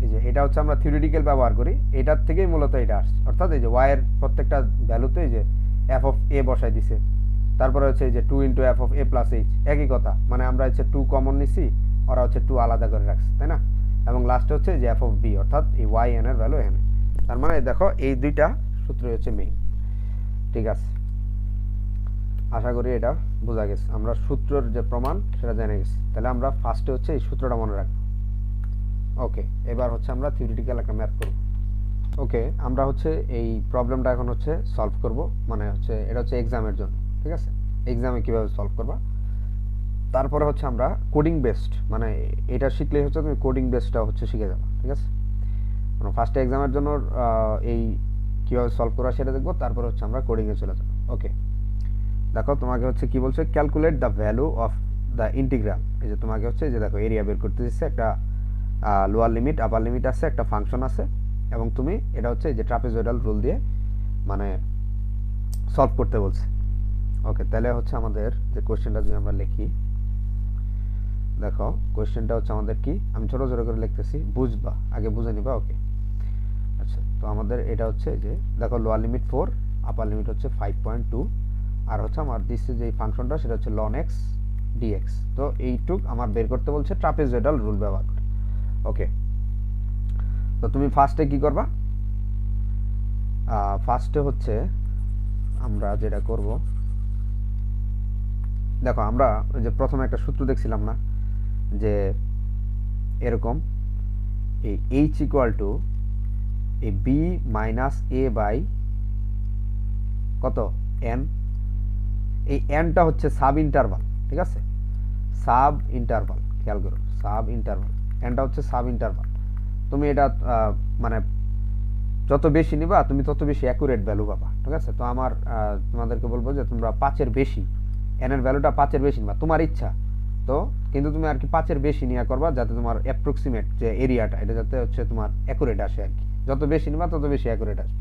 এই যে এটা হচ্ছে আমরা থিওরিটিক্যাল ব্যবহার করি, এটার থেকেই মূলত এটা আসছে, অর্থাৎ এই যে ওয়াই এর প্রত্যেকটা ভ্যালুতে এই যে এফ অফ এ বসাই দিছে, তারপরে হচ্ছে এই যে 2 into F of A plus H, একই কথা, মানে আমরা হচ্ছে 2 কমন নিছি, ওরা হচ্ছে 2 আলাদা করে রাখছে, তাই না? এবং লাস্টে হচ্ছে যে এফ অফ বি, অর্থাৎ এই ওয়াই এন এর ভ্যালু এখানে। তার মানে দেখো এই দুইটা সূত্রই হচ্ছে মেইন। ঠিক আছে, আশা করি এটা বোঝা গেছে, আমরা সূত্রের যে প্রমাণ সেটা জেনে গেছি। তাহলে আমরা ফার্স্টে হচ্ছে এই সূত্রটা মনে রাখবো। ওকে, এবার হচ্ছে আমরা থিওরিটিক্যাল একটা ম্যাথ করব। ওকে, আমরা হচ্ছে এই প্রবলেমটা এখন হচ্ছে সলভ করব, মানে হচ্ছে এটা হচ্ছে এক্সামের জন্য। ঠিক আছে, এক্সামে কিভাবে সলভ করবা, তারপরে হচ্ছে আমরা কোডিং বেসড, মানে এটা শিখলেই হচ্ছে তুমি কোডিং বেসডটা হচ্ছে শিখে যাবে। ঠিক আছে, মানে ফার্স্টে এক্সামের জন্য এই কীভাবে সলভ করা সেটা দেখবো, তারপর হচ্ছে আমরা কোডিংয়ে চলে যাবো। ওকে, দেখো তোমাকে হচ্ছে কি বলছে, calculate the value of the integral. এই যে তোমাকে হচ্ছে যে দেখো এরিয়া বের করতে দিচ্ছে, একটা লোয়ার লিমিট আপার লিমিট আছে, একটা ফাংশন আছে, এবং তুমি এটা হচ্ছে যে ট্রাপিজয়েডাল রুল দিয়ে মানে সলভ করতে বলছে। ওকে, তাহলে হচ্ছে আমাদের যে কোশ্চেনটা যদি আমরা লিখি, দেখো কোশ্চেনটা হচ্ছে আমাদের কি, আমি ছোটো ছোটো করে লিখতেছি, বুঝবা, আগে বুঝে নিবা। ওকে, আচ্ছা, তো আমাদের এটা হচ্ছে যে দেখো লোয়ার লিমিট 4, আপার লিমিট হচ্ছে 5.2, আর হচ্ছে আমার দিচ্ছে যে ফাংশনটা সেটা হচ্ছে ln x dx। তো এইটুক আমার বের করতে বলছে ট্রাপিজয়েডাল রুল ব্যবহার করে। ওকে, তো তুমি ফার্স্টে কি করবা, ফার্স্টে হচ্ছে আমরা যেটা করব, দেখো আমরা যে প্রথমে একটা সূত্র দেখছিলাম না, যে এরকম এই এইচ ইকুয়াল টু এই বি মাইনাস এ বাই কত এন, এই এনটা হচ্ছে সাব ইন্টারভাল। ঠিক আছে, সাব ইন্টারভাল, খেয়াল করো, সাব ইন্টারভাল, এনটা হচ্ছে সাব ইন্টারভাল। তুমি এটা মানে যত বেশি নিবা তুমি তত বেশি অ্যাকুরেট ভ্যালু পাবা। ঠিক আছে, তো আমার তোমাদেরকে বলবো যে তোমরা 5-এর বেশি, এন এর ভ্যালুটা 5-এর বেশি নিবা, তোমার ইচ্ছা, তো কিন্তু তুমি আর কি 5-এর বেশি নিয়ে করবা, যাতে তোমার অ্যাপ্রক্সিমেট যে এরিয়াটা এটা যাতে হচ্ছে তোমার অ্যাকুরেট আসে আর কি, যত বেশি নিবা তত বেশি অ্যাকুরেট আসে।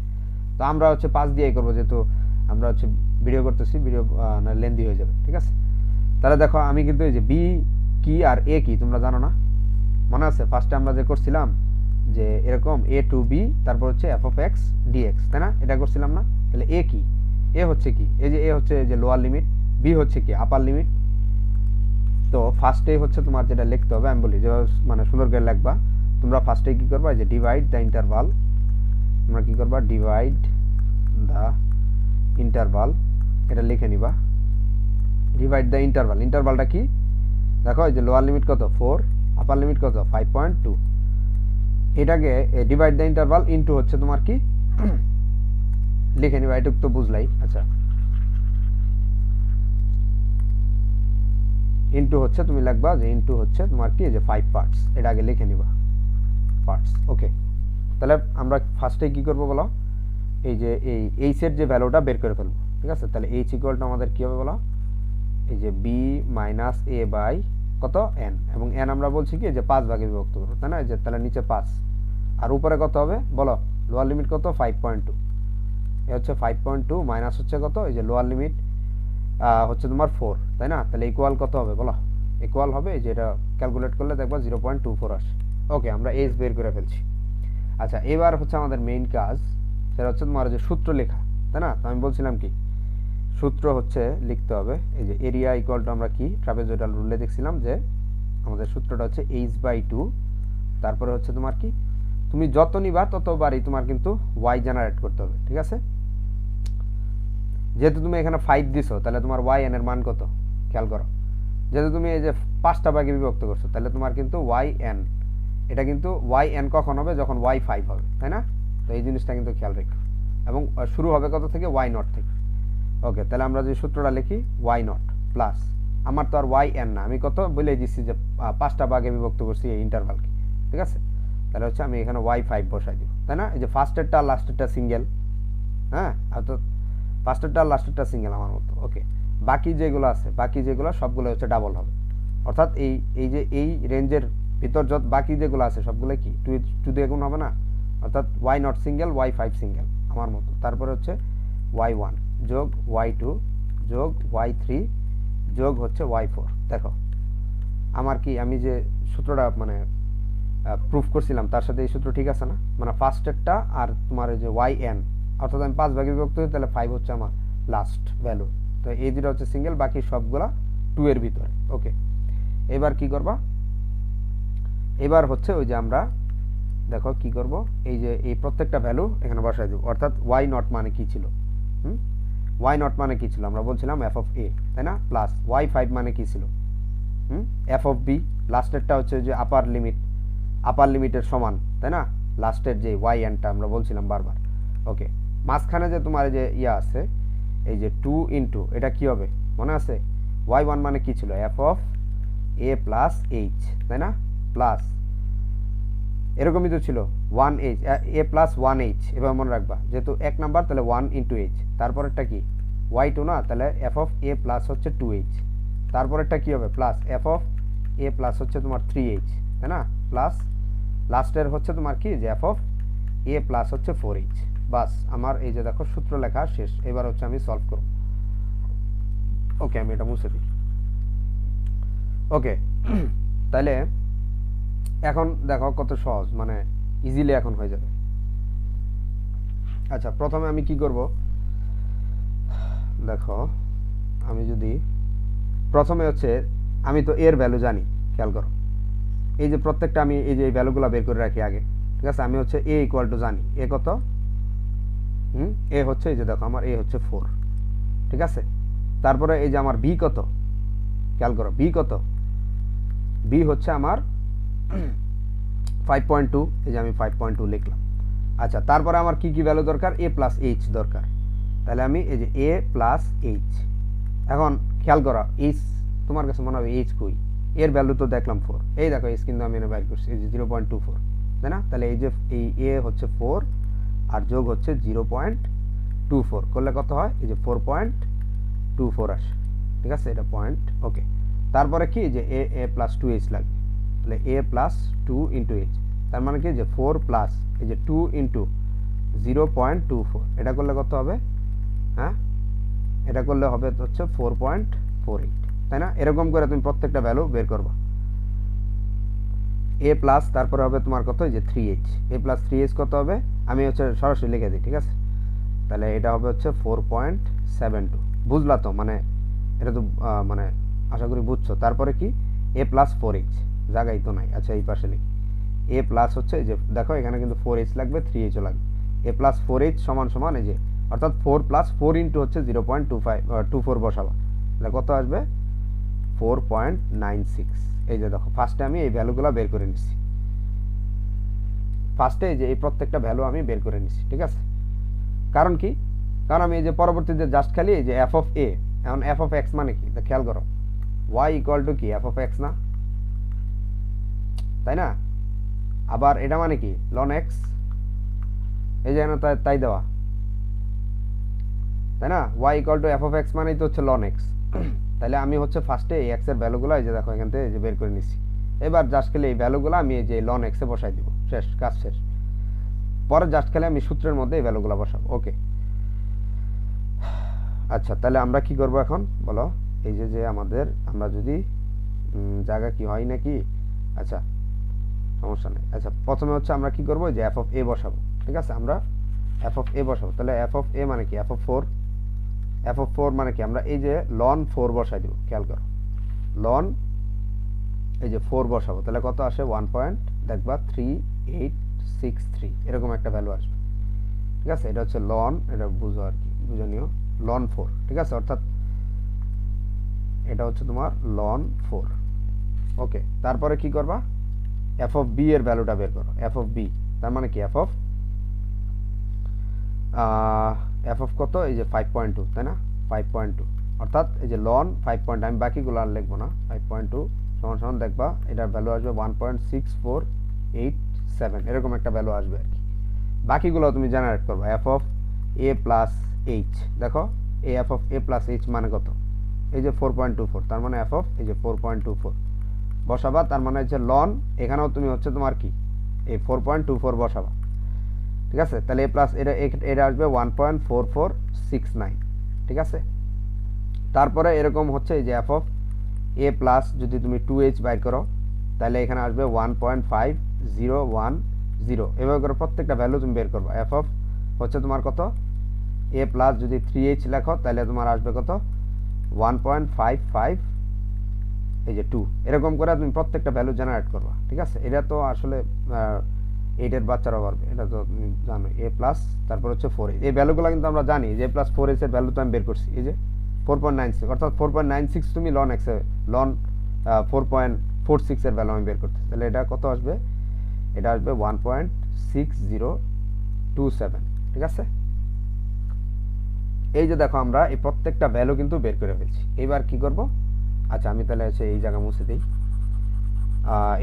তো আমরা হচ্ছে 5 দিয়েই করবো, যেহেতু আমরা হচ্ছে ভিডিও করতেছি, ভিডিও লেন্দি হয়ে যাবে। ঠিক আছে, তাহলে দেখো আমি কিন্তু এই যে বি কি আর এ কি তোমরা জানো না, মনে আছে ফার্স্টে আমরা যে করছিলাম যে এরকম এ টু বি, তারপর হচ্ছে এফ অফ এক্স ডিএক্স, তাই না? এটা করছিলাম না? তাহলে এ কি, এ হচ্ছে কি, এই যে এ হচ্ছে যে লোয়ার লিমিট, বি হচ্ছে কি আপার লিমিট। তো ফার্স্টে হচ্ছে তোমার যেটা লিখতে হবে, আমি বলি যে মানে সুন্দর করে লিখবা, তোমরা ফার্স্টে কি করবা, যে ডিভাইড দ্য ইন্টারভাল, তোমরা কি করবা, ডিভাইড দ্য ইন্টারভাল, এটা লিখে নিবা, ডিভাইড দ্য ইন্টারভাল। ইন্টারভালটা কি দেখো, এই যে লোয়ার লিমিট কত 4, আপার লিমিট কত 5.2, এটাকে ডিভাইড দ্য ইন্টারভাল ইনটু হচ্ছে তোমার কি লিখে নিবা, এটুক তো বুঝলাই। আচ্ছা, ইনটু হচ্ছে তুমি লিখবা যে ইনটু হচ্ছে তোমার কি যে 5 পার্টস, এটা আগে লিখে নিবা পার্টস। ওকে, তাহলে আমরা ফার্স্টে কি করব বলো, এই যে এই এইচ এর যে ভ্যালুটা বের করে ফেলবো। ঠিক আছে, তাহলে এইচ ইকুয়াল টু আমাদের কি হবে বলো, এই যে বি মাইনাস এ বাই কত এন, এবং এন আমরা বলছি কি যে 5 ভাগে বিভক্ত করবো, তাই না? যে তাহলে নিচে 5, আর উপরে কত হবে বলো, লোয়ার লিমিট কত 5.2, এ হচ্ছে 5.2 মাইনাস হচ্ছে কত, এই যে লোয়ার লিমিট হচ্ছে তোমার 4, তাই না? তাহলে ইকুয়াল কত হবে বলো, ইকুয়াল হবে এই যে এটা ক্যালকুলেট করলে দেখবা 0.24 আসে। ওকে, আমরা এইচ বের করে ফেলছি। আচ্ছা, এবার হচ্ছে আমাদের মেইন কাজ, সেটা হচ্ছে তোমার যে সূত্র লেখা, তাই না? তো আমি বলছিলাম কি সূত্র হচ্ছে লিখতে হবে, এই যে এরিয়া ইকুয়াল টু আমরা কি ট্রাপিজয়েডাল রুলে দেখছিলাম যে আমাদের সূত্রটা হচ্ছে h/2, তারপরে হচ্ছে তোমার কি তুমি যত নিবা ততবারই তোমার কিন্তু y জেনারেট করতে হবে। ঠিক আছে, যেহেতু তুমি এখানে 5 দিছো, তাহলে তোমার yn এর মান কত খেয়াল করো, যেহেতু তুমি এই যে 5টা ভাগে বিভক্ত করছো, তাহলে তোমার কিন্তু yn, এটা কিন্তু yn কখন হবে, যখন y 5 হবে, তাই না? তো এই জিনিসটা কিন্তু খেয়াল রেখো, এবং শুরু হবে কত থেকে, y0 থেকে। ওকে, তাহলে আমরা যে সূত্রটা লিখি y0 প্লাস, আমার তো আর yn না, আমি কত বলে দিচ্ছি যে 5টা ভাগে বিভক্ত করছি এই ইন্টারভালকে। ঠিক আছে, তাহলে হচ্ছে আমি এখানে y5 বসাই দিব, তাই না? এই যে ফার্স্টেরটা আর লাস্টেরটা সিঙ্গেল, হ্যাঁ, তো ফার্স্টেরটা আর লাস্টেরটা সিঙ্গেল আমার মতো। ওকে, বাকি যেগুলো আছে, বাকি যেগুলো সবগুলো হচ্ছে ডাবল হবে, অর্থাৎ এই যে এই রেঞ্জের ভিতর যত বাকি যেগুলো আছে সবগুলো কি টু দিয়ে গুণ হবে না, অর্থাৎ y0 সিঙ্গেল y5 সিঙ্গেল আমার মতো, তারপরে হচ্ছে y1 যোগ y2 যোগ y3 যোগ হচ্ছে y4। দেখো আমার কি, আমি যে সূত্রটা মানে প্রুফ করছিলাম তার সাথে এই সূত্র ঠিক আছে না, মানে ফার্স্টেরটা আর তোমার এই যে yn, অর্থাৎ আমি 5 ভাগে বিভক্ত হই, তাহলে 5 হচ্ছে আমার লাস্ট ভ্যালু। তো এই দুটো হচ্ছে সিঙ্গেল, বাকি সবগুলা 2 এর ভিতরে। ওকে, এবার কি করবা, এবার হচ্ছে ওই যে আমরা দেখো কি করব, এই যে এই প্রত্যেকটা ভ্যালু এখানে বসাই দেব। অর্থাৎ ওয়াই নট মানে কি ছিল, ওয়াই নট মানে কি ছিল, আমরা বলছিলাম এফ অফ এ, তাই না, প্লাস ওয়াই 5 মানে কি ছিল, এফ অফ বি, লাস্টেরটা হচ্ছে যে আপার লিমিট, আপার লিমিটের সমান, তাই না, লাস্টের যে ওয়াই এনটা আমরা বলছিলাম বারবার। ওকে, মাঝখানে যে তোমার যে ইয়া আছে, এই যে 2 ইন্টু, এটা কি হবে মনে আছে, ওয়াই 1 মানে কি ছিল, F of A plus H, তাই না, প্লাস এরকমই তো ছিল 1h, এ প্লাস 1h, এবার মনে রাখবা যেহেতু এক নাম্বার তাহলে 1 ইন্টু এইচ, তারপরেরটা কি y2 না, তাহলে এফ অফ এ প্লাস হচ্ছে 2h, তারপরেরটা কি হবে plus F of A plus হচ্ছে তোমার 3h, তাই না, প্লাস লাস্টের হচ্ছে তোমার কি যে এফ অফ এ প্লাস হচ্ছে 4h। বাস আমার এই যে দেখো সূত্র লেখা শেষ। এবার হচ্ছে আমি সলভ করব। ওকে, আমি এটা মুছে দিই। ওকে, তাহলে এখন দেখো কত সহজ, মানে ইজিলি এখন হয়ে যাবে। আচ্ছা, প্রথমে আমি কি করব, দেখো আমি যদি প্রথমে হচ্ছে আমি তো এর ভ্যালু জানি, খেয়াল করো এই যে প্রত্যেকটা আমি এই যে ভ্যালুগুলো বের করে রাখি আগে, ঠিক আছে। আমি হচ্ছে এ ইকুয়াল টু জানি, এ কত, এ হচ্ছে এই যে দেখো আমার এ হচ্ছে 4, ঠিক আছে। তারপরে এই যে আমার বি কত, খেয়াল করো বি কত, বি হচ্ছে আমার 5.2, এই যে আমি 5.2 লিখলাম। আচ্ছা, তারপরে আমার কি কি ভ্যালু দরকার, এ প্লাস এইচ দরকার, তাহলে আমি এই যে এ প্লাস এইচ, এখন খেয়াল করো এইচ, তোমার কাছে মনে হবে এইচ কই, এর ভ্যালু তো দেখলাম 4, এই দেখো এইচ কিন্তু আমি বাইর করছি, এই যে 0.24, তাই না, তাহলে এই যে এই এ হচ্ছে 4 আর যোগ হচ্ছে 0.24 করলে কত হয়, এই যে 4.24 আসে, ঠিক আছে, এটা পয়েন্ট। ওকে, তারপরে কি যে এ প্লাস 2h লাগবে, তাহলে এ প্লাস 2 ইন্টু এইচ, তার মানে কি যে 4 প্লাস এই যে 2 ইন্টু 0.24, এটা করলে কত হবে, হ্যাঁ এটা করলে হবে হচ্ছে 4.48, তাই না। এরকম করে তুমি প্রত্যেকটা ভ্যালু বের করবা। এ প্লাস তারপরে হবে তোমার কত, এই যে 3h, এ প্লাস 3h কত হবে, আমি হচ্ছে সরাসরি লিখে দিই, ঠিক আছে। তাহলে এটা হবে হচ্ছে 4.72, বুঝলা তো, মানে এটা তো মানে আশা করি বুঝছো। তারপরে কি এ প্লাস 4h, জায়গায় তো নাই, আচ্ছা এই পাশে লিখি, এ প্লাস হচ্ছে এই যে দেখো এখানে কিন্তু 4h লাগবে, 3hও লাগবে, এ প্লাস 4h সমান সমান এই যে অর্থাৎ 4 প্লাস 4 ইন্টু হচ্ছে 0.24 বসাবা, তাহলে কত আসবে 4.96। এই যে দেখো ফার্স্টে আমি এই ভ্যালুগুলো বের করে নিচ্ছি, ফার্স্টে এই যে এই প্রত্যেকটা ভ্যালু আমি বের করে নিচ্ছি, ঠিক আছে। কারণ কি, কারণ আমি এই যে পরবর্তীতে জাস্ট খালি এই যে এফ অফ এ, এখন এফ অফ এক্স মানে কি, খেয়াল করো ওয়াই ইকুয়াল টু কি এফ অফ এক্স না, তাই না, আবার এটা মানে কি লন এক্স, এই যে তাই দেওয়া, তাই না, Y equal to F of X মানেই তো হচ্ছে লন এক্স। তাহলে আমি হচ্ছে ফার্স্টে এই এক্স এর ভ্যালুগুলো এই যে দেখো এখান থেকে যে বের করে নিচ্ছি, এবার জাস্ট খেলে এই ভ্যালুগুলো আমি এই যে লন এক্সে বসাই দিব, শেষ, কাজ শেষ। পরে জাস্ট খেলে আমি সূত্রের মধ্যে এই ভ্যালুগুলো বসাবো। ওকে, আচ্ছা তাহলে আমরা কি করব এখন বলো, এই যে যে আমাদের আমরা যদি জায়গা কি হয় নাকি, আচ্ছা সমস্যা নেই। আচ্ছা প্রথমে হচ্ছে আমরা কি করব, যে এফ অফ এ বসাবো, ঠিক আছে, আমরা এফ অফ এ বসাবো। তাহলে এফ অফ এ মানে কি এফ অফ 4, এফ অফ 4 মানে কি আমরা এই যে লন 4 বসাই দেব, খেয়াল করো লন এই যে 4 বসাবো, তাহলে কত আসে 1. দেখবা 3863 এরকম একটা ভ্যালু আসবে, ঠিক আছে। এটা হচ্ছে লন, এটা বুঝো আর কি, বুঝে নিও, লন 4, ঠিক আছে, অর্থাৎ এটা হচ্ছে তোমার লন 4। ওকে, তারপরে কি করবা, এফ অফ বি এর ভ্যালুটা বের করো, এফ অফ বি তার মানে কি এফ অফ কত, এই যে 5.2, তাই না, 5.2 অর্থাৎ এই যে লন 5. আমি বাকিগুলো আর লিখবো না, 5.2 সমান সমান দেখবা এটার ভ্যালু আসবে 1.6487 এরকম একটা ভ্যালু আসবে আর কি। বাকিগুলো তুমি জেনারেট করবে, F of A plus H, দেখো এই F of A plus H মানে কত, এই যে 4.24, তার মানে এফ অফ এই যে 4.24 বসাবা, তার মানে হচ্ছে লন, এখানেও তুমি হচ্ছে তোমার কি এই 4.24 বসাবা, ঠিক আছে। তাহলে এ প্লাস এটা আসবে 1.4469, ঠিক আছে। তারপরে এরকম হচ্ছে এই যে এফ অফ এ প্লাস যদি তুমি 2h বাইর করো, তাহলে এখানে আসবে 1.5010, এভাবে করে প্রত্যেকটা ভ্যালু তুমি বের করবা। এফ অফ হচ্ছে তোমার কত এ প্লাস যদি 3h লেখো তাহলে তোমার আসবে কত 1.55 এই যে 2 এরকম করে তুমি প্রত্যেকটা ভ্যালু জেনারেট করবা ঠিক আছে এটা তো আসলে 8 এর বাচ্চারা পারবে এটা তো তুমি জানো a প্লাস তারপর হচ্ছে 4h এই ভ্যালুগুলো কিন্তু আমরা জানি যে প্লাস 4h এর ভ্যালু তো আমি বের করছি এই যে 4.96 অর্থাৎ 4.96 তুমি ln x ln 4.46 এর ভ্যালু আমি বের করতেছি তাহলে এটা কত আসবে এটা আসবে 1.6027 ঠিক আছে এই যে দেখো আমরা এই প্রত্যেকটা ভ্যালু কিন্তু বের করে ফেলছি এবার কি করব আচ্ছা আমি তাহলে হচ্ছে এই জায়গা মুছে দিই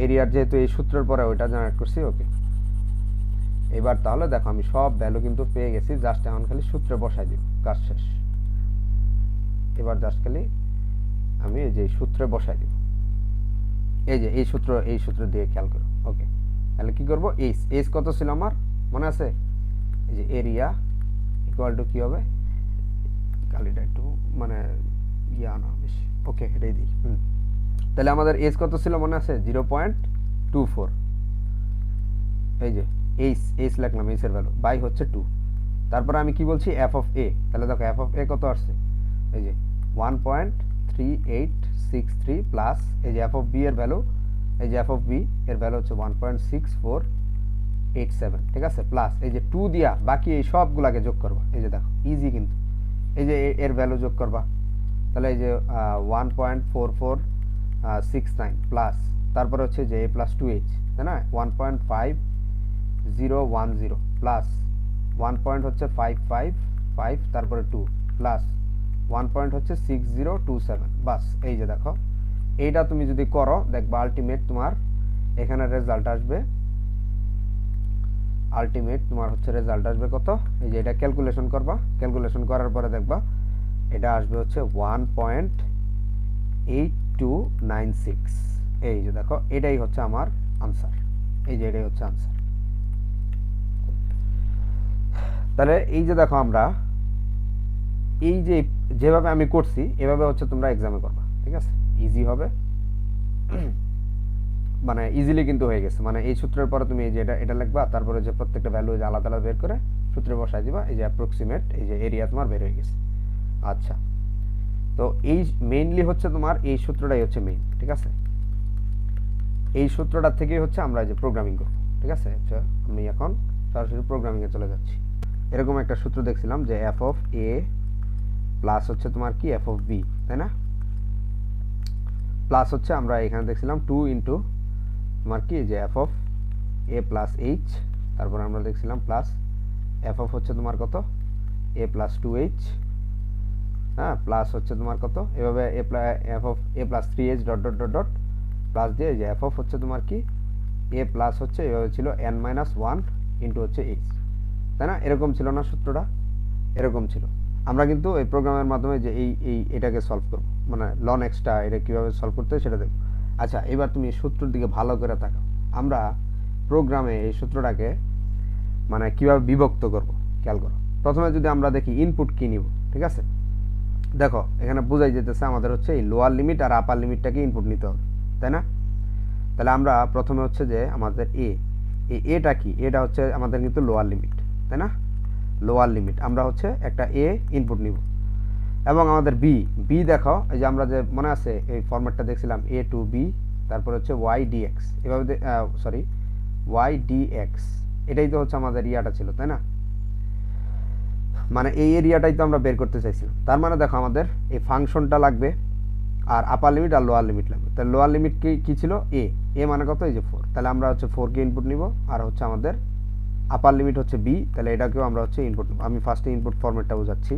এরিয়ার যেহেতু এই সূত্রের পরে ওইটা জেনারেট করছি ওকে এবার তাহলে দেখো আমি সব ভ্যালু কিন্তু পেয়ে গেছি জাস্ট এখন খালি সূত্রে বসাই দিব কাজ শেষ এবার জাস্ট খালি আমি এই যে সূত্রে বসাই দিব এই যে এই সূত্র দিয়ে খেয়াল করো ওকে তাহলে কি করব এইচ কত ছিল আমার মনে আছে এই যে এরিয়া ইকুয়াল টু কি হবে কালিটা একটু মানে ইয়া না বেশি ওকে এটাই দিই তাহলে আমাদের এইচ কত ছিল মনে আছে 0.24 এই যে এইচ লিখলাম এইচ এর ভ্যালু বাই হচ্ছে 2 তারপর আমি কি বলছি এফ অফ এ তাহলে দেখো এফ অফ এ কত আসছে এই যে 1.3863 প্লাস এই যে এফ অফ বি এর ভ্যালু এই যে এফ অফ বি এর ভ্যালু হচ্ছে 1.6487 ঠিক আছে প্লাস এই যে 2 দিয়া বাকি এই সবগুলাকে যোগ করবা এই যে দেখো ইজি কিন্তু এই যে এর ভ্যালু যোগ করবা তাহলে এই যে 1.4469 প্লাস তারপর হচ্ছে যে a প্লাস 2h তাই না 1.5010 প্লাস 1 হচ্ছে 555 তারপরে 2 প্লাস 1 হচ্ছে 6027 বাস এই যে দেখো এইটা তুমি যদি করো দেখবা আলটিমেট তোমার এখানে রেজাল্ট আসবে তোমার হচ্ছে রেজাল্ট আসবে কত এই যে এটা ক্যালকুলেশন করবা ক্যালকুলেশন করার পরে দেখবা এটা আসবে হচ্ছে 1.8296 এই যে দেখো এটাই হচ্ছে আমার আনসার এই যে এটাই হচ্ছে আনসার তাহলে এই যে দেখো আমরা এই যে যেভাবে আমি করছি এভাবে হচ্ছে তোমরা এক্সামে করবা ঠিক আছে ইজি হবে মানে ইজিলি কিন্তু হয়ে গেছে মানে এই সূত্রের পরে তুমি এই যে এটা লিখবা তারপরে যে প্রত্যেকটা ভ্যালু যে আলাদা আলাদা বের করে সূত্রে বসাই দিবা এই যে অ্যাপ্রক্সিমেট এই যে এরিয়া তোমার বের হয়ে গেছে আচ্ছা তো এই মেইনলি হচ্ছে তোমার এই সূত্রটাই হচ্ছে মেইন ঠিক আছে এই সূত্রটা থেকেই হচ্ছে আমরা এই যে প্রোগ্রামিং করব ঠিক আছে আচ্ছা আমি এখন সরাসরি প্রোগ্রামিং এ চলে যাচ্ছি এরকম একটা সূত্র দেখছিলাম যে এফ অফ এ প্লাস হচ্ছে তোমার কি এফ অফ বি তাই না প্লাস হচ্ছে আমরা এখানে দেখছিলাম 2 ইনটু তোমার কি যে F of A plus H তারপর আমরা দেখছিলাম প্লাস এফ অফ হচ্ছে তোমার কত এ প্লাস 2h হ্যাঁ প্লাস হচ্ছে তোমার কত এভাবে F of A plus 3h dot dot dot dot plus দিয়ে যে এফ অফ হচ্ছে তোমার কি এ প্লাস হচ্ছে এভাবে ছিল n-1 ইনটু হচ্ছে h তাই না এরকম ছিল না সূত্রটা এরকম ছিল আমরা কিন্তু এই প্রোগ্রামের মাধ্যমে যে এটাকে সলভ করব মানে ln x টা এটা কিভাবে সলভ করতে হয় সেটা দেখব আচ্ছা এবার তুমি সূত্রের দিকে ভালো করে তাকাও আমরা প্রোগ্রামে এই সূত্রটাকে মানে কিভাবে বিভক্ত করব খেয়াল করো প্রথমে যদি আমরা দেখি ইনপুট কি নিব ঠিক আছে দেখো এখানে বোঝাই যেতেছে আমাদের হচ্ছে এই লোয়ার লিমিট আর আপার লিমিটটাকে ইনপুট নিতে হবে তাই না তাহলে আমরা প্রথমে হচ্ছে যে আমাদের এটা কি এটা হচ্ছে আমাদের কিন্তু লোয়ার লিমিট তাই না লোয়ার লিমিট আমরা হচ্ছে একটা ইনপুট নিব এবং আমাদের বি দেখো এই যে আমরা যে মনে আছে এই ফরম্যাটটা দেখছিলাম a to b তারপর হচ্ছে y dx এভাবে সরি y dx এটাই তো হচ্ছে আমাদের ইয়াটা ছিল তাই না মানে এই এরিয়াটাই তো আমরা বের করতে চাইছিলাম তার মানে দেখো আমাদের এই ফাংশনটা লাগবে আর আপার লিমিট আর লোয়ার লিমিট লাগবে তাহলে লোয়ার লিমিট কি ছিল এ মানে কত এই যে 4 তাহলে আমরা হচ্ছে 4 কে ইনপুট নিব আর হচ্ছে আমাদের আপার লিমিট হচ্ছে b তাহলে এটাকেও আমরা হচ্ছে ইনপুট নিব আমি ফার্স্টে ইনপুট ফরম্যাটটা বোঝাচ্ছি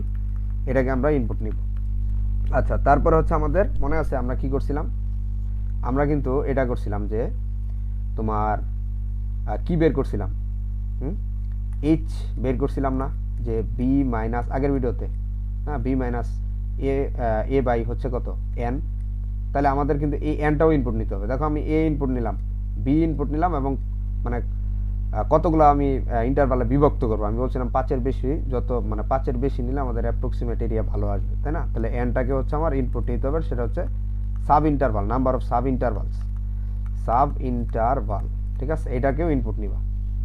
এটাকে আমরা ইনপুট নিব আচ্ছা তারপরে হচ্ছে আমাদের মনে আছে আমরা কি করছিলাম আমরা কিন্তু এটা করছিলাম যে তোমার কি বের করছিলাম h বের করছিলাম না যে b মাইনাস আগের ভিডিওতে হ্যাঁ b মাইনাস a বাই হচ্ছে কত n তাহলে আমাদের কিন্তু এই nটাও ইনপুট নিতে হবে দেখো আমি a ইনপুট নিলাম b ইনপুট নিলাম এবং মানে কতগুলো আমি ইন্টারভালে বিভক্ত করব আমি বলছিলাম 5 এর বেশি যত মানে 5 এর বেশি নিলে আমাদের অ্যাপ্রক্সিমেট এরিয়া ভালো আসবে তাই না তাহলে nটাকে হচ্ছে আমার ইনপুট নিতে হবে সেটা হচ্ছে sub interval number of sub interval ঠিক আছে এটাকেও ইনপুট নিবা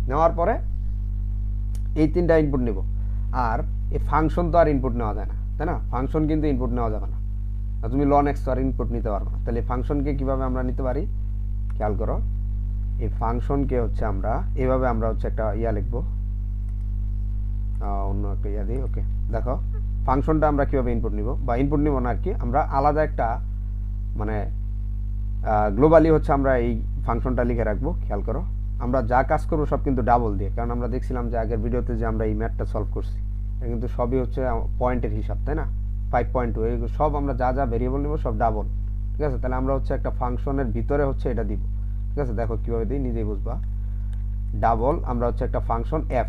নেওয়ার পরে এই তিনটা ইনপুট নিব আর এই ফাংশন তো আর ইনপুট নেওয়া যায় না, তাই না? ফাংশন কিন্তু ইনপুট নেওয়া যাবে না, আর তুমি লন এক্স তো আর ইনপুট নিতে পারবে না। তাহলে ফাংশনকে কিভাবে আমরা নিতে পারি খেয়াল করো। এই ফাংশনকে হচ্ছে আমরা এভাবে আমরা হচ্ছে একটা ইয়া লিখবো, অন্য একটা ইয়া দিই। ওকে, দেখো ফাংশনটা আমরা কিভাবে ইনপুট নিব, বা ইনপুট নিব না আর কি, আমরা আলাদা একটা মানে গ্লোবালি হচ্ছে আমরা এই ফাংশনটা লিখে রাখবো। খেয়াল করো, আমরা যা কাজ করবো সব কিন্তু ডাবল দিয়ে, কারণ আমরা দেখছিলাম যে আগের ভিডিওতে যে আমরা এই ম্যাথটা সলভ করছি এটা কিন্তু সবই হচ্ছে পয়েন্টের হিসাব, তাই না? 5.2 এগুলো সব আমরা যা যা ভেরিয়েবল নিব সব ডাবল, ঠিক আছে? তাহলে আমরা হচ্ছে একটা ফাংশনের ভিতরে হচ্ছে এটা দিব, ঠিক আছে? দেখো কীভাবে দিই নিজেই বুঝবা। ডাবল আমরা হচ্ছে একটা ফাংশন এফ,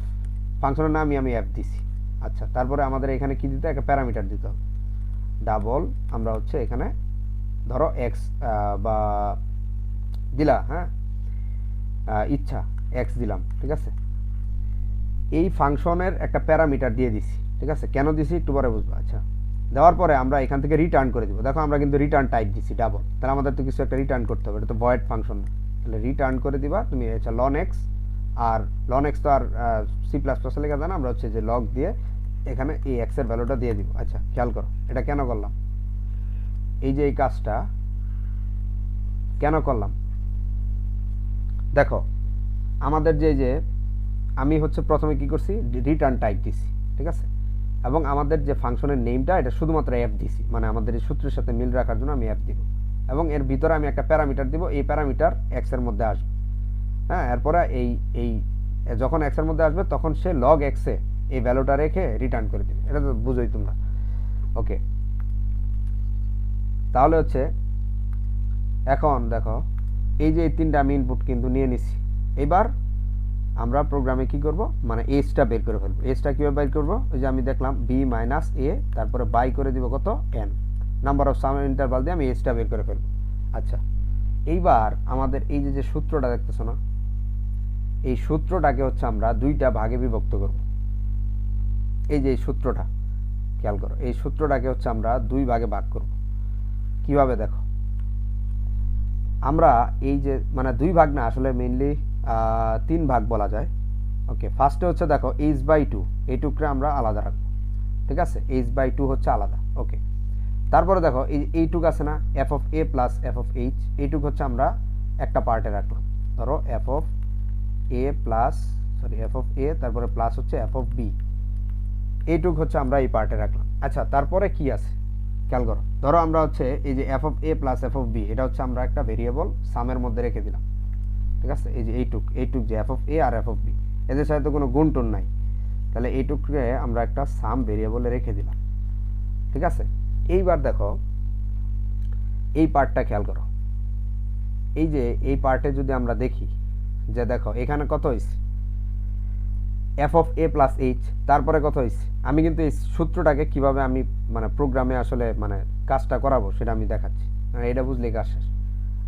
ফাংশনের নামই আমি এফ দিছি। আচ্ছা, তারপরে আমাদের এখানে কি দিতে, একটা প্যারামিটার দিতে হবে। ডাবল আমরা হচ্ছে এখানে ধরো এক্স বা দিলা, হ্যাঁ ইচ্ছা এক্স দিলাম, ঠিক আছে? এই ফাংশনের একটা প্যারামিটার দিয়ে দিছি, ঠিক আছে? কেন দিছি একটু পরে বুঝবো। আচ্ছা, দেওয়ার পরে আমরা এখান থেকে রিটার্ন করে দিব। দেখো আমরা কিন্তু রিটার্ন টাইপ দিছি ডাবল, তাহলে আমাদের তো কিছু একটা রিটার্ন করতে হবে, এটা তো ভয়েড ফাংশন না। তাহলে রিটার্ন করে দিবা তুমি আচ্ছা লন এক্স, আর লন এক্স তো আর সি প্লাস প্লাসে লেখা যায় না, আমরা হচ্ছে যে লগ দিয়ে এখানে এই এক্স এর ভ্যালুটা দিয়ে দিব। আচ্ছা খেয়াল করো এটা কেন করলাম, এই যে এই কাজটা কেন করলাম দেখো। আমাদের যে আমি হচ্ছে প্রথমে কি করছি, রিটার্ন টাইপ দিছি, ঠিক আছে? এবং আমাদের যে ফাংশনের নেমটা এটা শুধুমাত্র এফ দিছি, মানে আমাদের এই সূত্রের সাথে মিল রাখার জন্য আমি এফ দিব, এবং এর ভিতরে আমি একটা প্যারামিটার দিব, এই প্যারামিটার এক্স এর মধ্যে আসবে। হ্যাঁ, এরপরে এই যখন এক্স এর মধ্যে আসবে তখন সে লগ এক্সে এই ভ্যালুটা রেখে রিটার্ন করে দিবে, এটা তো বুঝোই তোমরা। ওকে, তাহলে হচ্ছে এখন দেখো এই যে এই তিনটা আমি ইনপুট কিন্তু নিয়ে নিছি। এবার আমরা প্রোগ্রামে কি করব, মানে এজটা বের করে ফেলবো। এজটা কিভাবে বের করব, ওই যে আমি দেখলাম বি মাইনাস এ, তারপরে বাই করে দিব কত N, number of some interval দিয়ে আমি এজটা বের করে ফেলবো। আচ্ছা, এইবার আমাদের এই যে সূত্রটা দেখতেছো না, এই সূত্রটাকে হচ্ছে আমরা দুইটা ভাগে বিভক্ত করব। এই যে সূত্রটা খেয়াল করো, এই সূত্রটাকে হচ্ছে আমরা দুই ভাগে ভাগ করব। কিভাবে দেখো, আমরা এই যে মানে দুই ভাগ না, আসলে মেইনলি তিন ভাগ বলা যায়। ওকে, ফার্স্টে হচ্ছে দেখো h/2, এইটুকরে আমরা আলাদা রাখবো, ঠিক আছে? h/2 হচ্ছে আলাদা। ওকে, তারপরে দেখো এইটুক আছে না, F of A plus F of H, এইটুক হচ্ছে আমরা একটা পার্টে রাখলাম। ধরো F of A plus F of A, তারপরে প্লাস হচ্ছে এফ অফ বি, এইটুক হচ্ছে আমরা এই পার্টে রাখলাম। আচ্ছা, তারপরে কি আছে খেয়াল করো, ধরো আমরা হচ্ছে এই যে F of A plus F of B, এটা হচ্ছে আমরা একটা ভেরিয়েবল সামের মধ্যে রেখে দিলাম, ঠিক আছে? এই যে এইটুক যে এফ অফ এ আর এফ অফ বি, এদের সাথে তো কোনো গুণটুন নাই, তাহলে এইটুককে আমরা একটা সাম ভেরিয়েবলে রেখে দিলাম, ঠিক আছে? এইবার দেখো এই পার্টটা খেয়াল করো, এই যে এই পার্টে যদি আমরা দেখি যে দেখো এখানে কত হয়েছে F of A plus H, তারপরে কত হয়েছে, আমি কিন্তু এই সূত্রটাকে কিভাবে আমি মানে প্রোগ্রামে আসলে মানে কাজটা করাবো সেটা আমি দেখাচ্ছি, মানে এটা বুঝলে কাজ শেষ।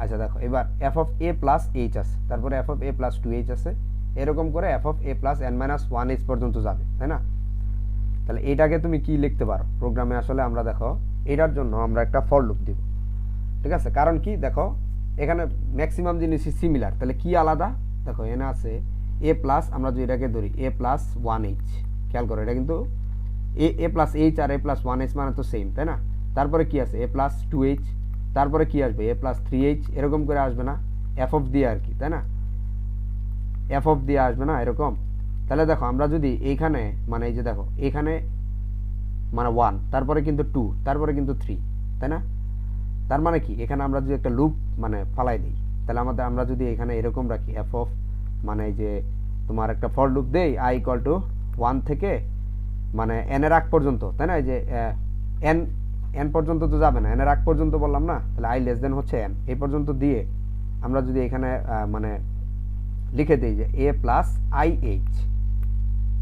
আচ্ছা দেখো, এবার F of A plus H আছে, তারপরে F of A plus 2h আছে, এরকম করে F of A plus N minus 1h পর্যন্ত যাবে, তাই না? তাহলে এটাকে তুমি কি লিখতে পারো প্রোগ্রামে, আসলে আমরা দেখো এটার জন্য আমরা একটা ফর লুপ দিব, ঠিক আছে? কারণ কি দেখো এখানে ম্যাক্সিমাম জিনিসই সিমিলার, তাহলে কি আলাদা দেখো, এখানে আছে এ প্লাস, আমরা যদি এটাকে ধরি এ প্লাস 1h, খেয়াল করো এটা কিন্তু এ প্লাস এইচ আর এ প্লাস 1h মানে তো সেম, তাই না? তারপরে কি আছে এ প্লাস 2h, তারপরে কি আসবে এ প্লাস 3h, এরকম করে আসবে না, এফ অফ দিয়ে আর কি, তাই না? এফ অফ দিয়ে আসবে না এরকম। তাহলে দেখো আমরা যদি এইখানে মানে এই যে দেখো এখানে মানে 1, তারপরে কিন্তু 2, তারপরে কিন্তু 3, তাই না? তার মানে কি এখানে আমরা যদি একটা লুপ মানে ফালাই দিই, তাহলে আমরা যদি এখানে এরকম রাখি এফ অফ মানে এই যে তোমার একটা ফর লুপ দেই i ইকুয়াল টু 1 থেকে মানে n এর আগ পর্যন্ত, তাই না? এই যে n পর্যন্ত তো যাবে না, n এর আগ পর্যন্ত বললাম না, তাহলে i লেস দেন হচ্ছে n, এই পর্যন্ত দিয়ে আমরা যদি এখানে মানে লিখে দিই যে a প্লাস আই এইচ,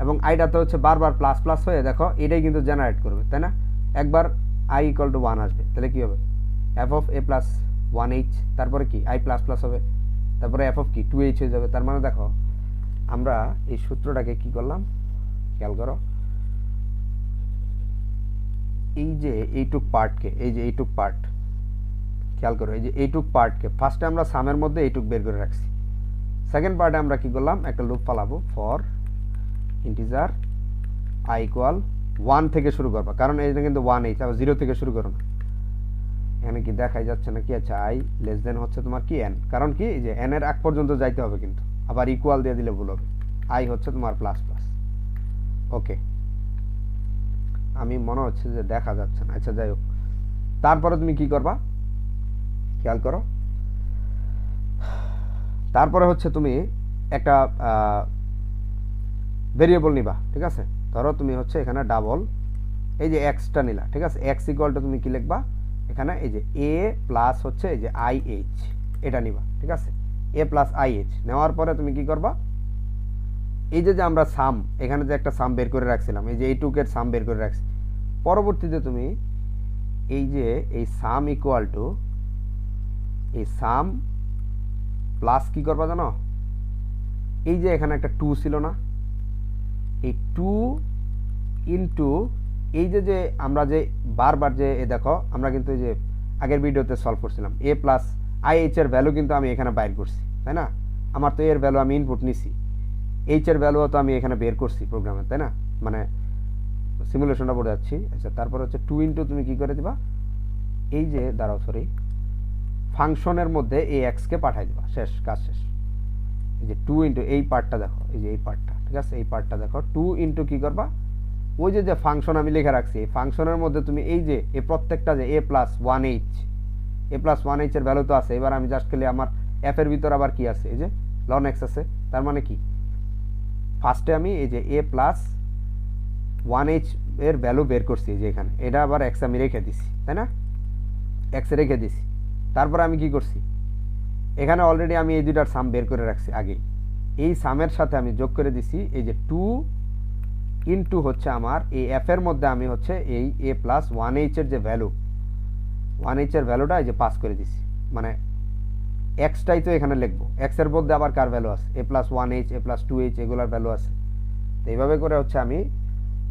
এবং আইটাতে হচ্ছে বারবার প্লাস প্লাস হয়ে দেখো এটাই কিন্তু জেনারেট করবে, তাই না? একবার i ইকুয়াল টু 1 আসবে, তাহলে কি হবে F of A plus 1h, তারপরে কি i প্লাস প্লাস হবে, তারপরে এফ অফ কি 2h হয়ে যাবে। তার মানে দেখো আমরা এই সূত্রটাকে কি করলাম খেয়াল করো, এই যে এইটুক পার্টকে, এই যে এইটুক পার্ট খেয়াল করো, এই যে এইটুক পার্টকে ফার্স্টে আমরা সামের মধ্যে এইটুক বের করে রাখছি, সেকেন্ড পার্টে আমরা কি করলাম একটা লুপ ফালাবো ফর ইন্টিজার i ইকুয়াল 1 থেকে শুরু করবা, কারণ এটা কিন্তু 1h, আবার 0 থেকে শুরু করো না। এখানে কি দেখাই যাচ্ছে না কি? আচ্ছা, i লেস দেন হচ্ছে তোমার কি n, কারণ কি এই যে n এর আগ পর্যন্ত যাইতে হবে, কিন্তু আবার ইকুয়াল দিয়ে দিলে ভুল হবে। i হচ্ছে তোমার প্লাস প্লাস। ওকে, আমি মনে হচ্ছে যে দেখা যাচ্ছে না। আচ্ছা, যাই হোক, তারপরে তুমি কি করবা খেয়াল করো। তারপরে হচ্ছে তুমি একটা ভেরিয়েবল নিবা, ঠিক আছে? ধরো তুমি হচ্ছে এখানে ডাবল এই যে এক্সটা নিলা, ঠিক আছে? এক্স ইকুয়ালটা তুমি কি লিখবা এখানে? এই যে এ প্লাস হচ্ছে এই যে আই এইচ, এটা নিবা, ঠিক আছে? এ প্লাস আই এইচ নেওয়ার পরে তুমি কি করবা? এই যে আমরা সাম, এখানে যে একটা সাম বের করে রাখছিলাম, এই যে এইটুকের সাম বের করে রাখছি, পরবর্তীতে তুমি এই যে এই সাম ইকুয়াল টু এই সাম প্লাস কি করবা জানো? এই যে এখানে একটা 2 ছিল না, এই 2 ইনটু এই যে আমরা যে বারবার যে দেখো আমরা কিন্তু এই যে আগের ভিডিওতে সলভ করছিলাম, এ প্লাস আই এইচ এর ভ্যালু কিন্তু আমি এখানে বাইর করছি, তাই না? আমার তো এর ভ্যালু আমি ইনপুট নিছি, এইচ এর ভ্যালুও তো আমি এখানে বের করছি প্রোগ্রামে, তাই না? মানে সিমুলেশনটা পড়ে যাচ্ছি। আচ্ছা, তারপর হচ্ছে 2 ইনটু তুমি কি করে দিবা? এই যে দাঁড়াও, সরি, ফাংশনের মধ্যে এই এক্সকে পাঠাই দিবা, শেষ, কাজ শেষ। এই যে 2 ইনটু এই পার্টটা দেখো, এই যে এই পার্টটা, ঠিক আছে? এই পার্টটা দেখো, 2 ইনটু কি করবা? ওই যে ফাংশন আমি লিখে রাখছি, এই ফাংশনের মধ্যে তুমি এই যে এই প্রত্যেকটা যে এ প্লাস 1h, এ প্লাস 1h এর ভ্যালু তো আছে। এবার আমি জাস্ট খালি আমার এফ এর ভিতর আবার কি আছে? এই যে লন এক্স আছে। তার মানে কি, ফার্স্টে আমি এই যে এ প্লাস 1h এর ভ্যালু বের করছি, যে এখানে এটা আবার এক্স আমি রেখে দিছি, তাই না? এক্স রেখে দিছি। তারপরে আমি কি করছি? এখানে অলরেডি আমি এই দুইটার সাম বের করে রাখছি আগেই। এই সামের সাথে আমি যোগ করে দিছি এই যে 2 ইনটু হচ্ছে আমার এই এফ এর মধ্যে আমি হচ্ছে এই এ প্লাস 1h এর যে ভ্যালু, 1h এর ভ্যালুটা এই যে পাস করে দিছি। মানে এক্সটাই তো এখানে লিখবো, এক্স এর মধ্যে আবার কার ভ্যালু আছে? এ প্লাস 1h, এ প্লাস 2h, এগুলোর ভ্যালু আছে। তো এইভাবে করে হচ্ছে আমি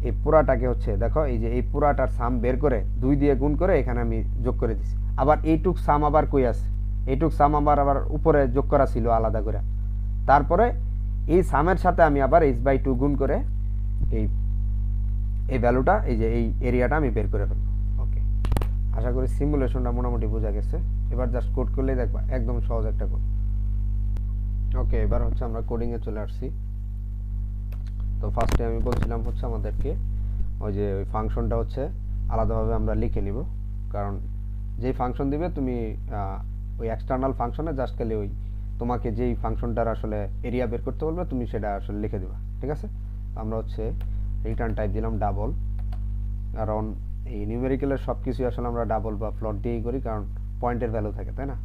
এই পুরাটাকে হচ্ছে দেখো, এই যে এই পুরাটার সাম বের করে 2 দিয়ে গুণ করে এখানে আমি যোগ করে দিছি। আবার এইটুক সাম আবার কই আছে? এইটুক সাম আবার উপরে যোগ করা ছিল আলাদা করে। তারপরে এই সামের সাথে আমি আবার h/2 গুণ করে এই ভ্যালুটা, এই যে এই এরিয়াটা আমি বের করে ফেলবো। ওকে, আশা করি সিমুলেশনটা মোটামুটি বোঝা গেছে। এবার জাস্ট কোড করলেই দেখবা একদম সহজ একটা কোড। ওকে, এবার হচ্ছে আমরা কোডিংয়ে চলে আসছি। তো ফার্স্টে আমি বলছিলাম হচ্ছে আমাদেরকে ওই যে ওই ফাংশনটা হচ্ছে আলাদাভাবে আমরা লিখে নিব, কারণ যেই ফাংশন দিবে তুমি ওই এক্সটার্নাল ফাংশনে জাস্ট খালি ওই তোমাকে যেই ফাংশনটার আসলে এরিয়া বের করতে বলবে তুমি সেটা আসলে লিখে দিবা, ঠিক আছে? আমরা হচ্ছে রিটার্ন টাইপ দিলাম ডাবল, কারণ এই নিউমেরিক্যালের সব কিছুই আসলে আমরা ডাবল বা ফ্লোট দিয়েই করি, কারণ পয়েন্টের ভ্যালু থাকে, তাই না?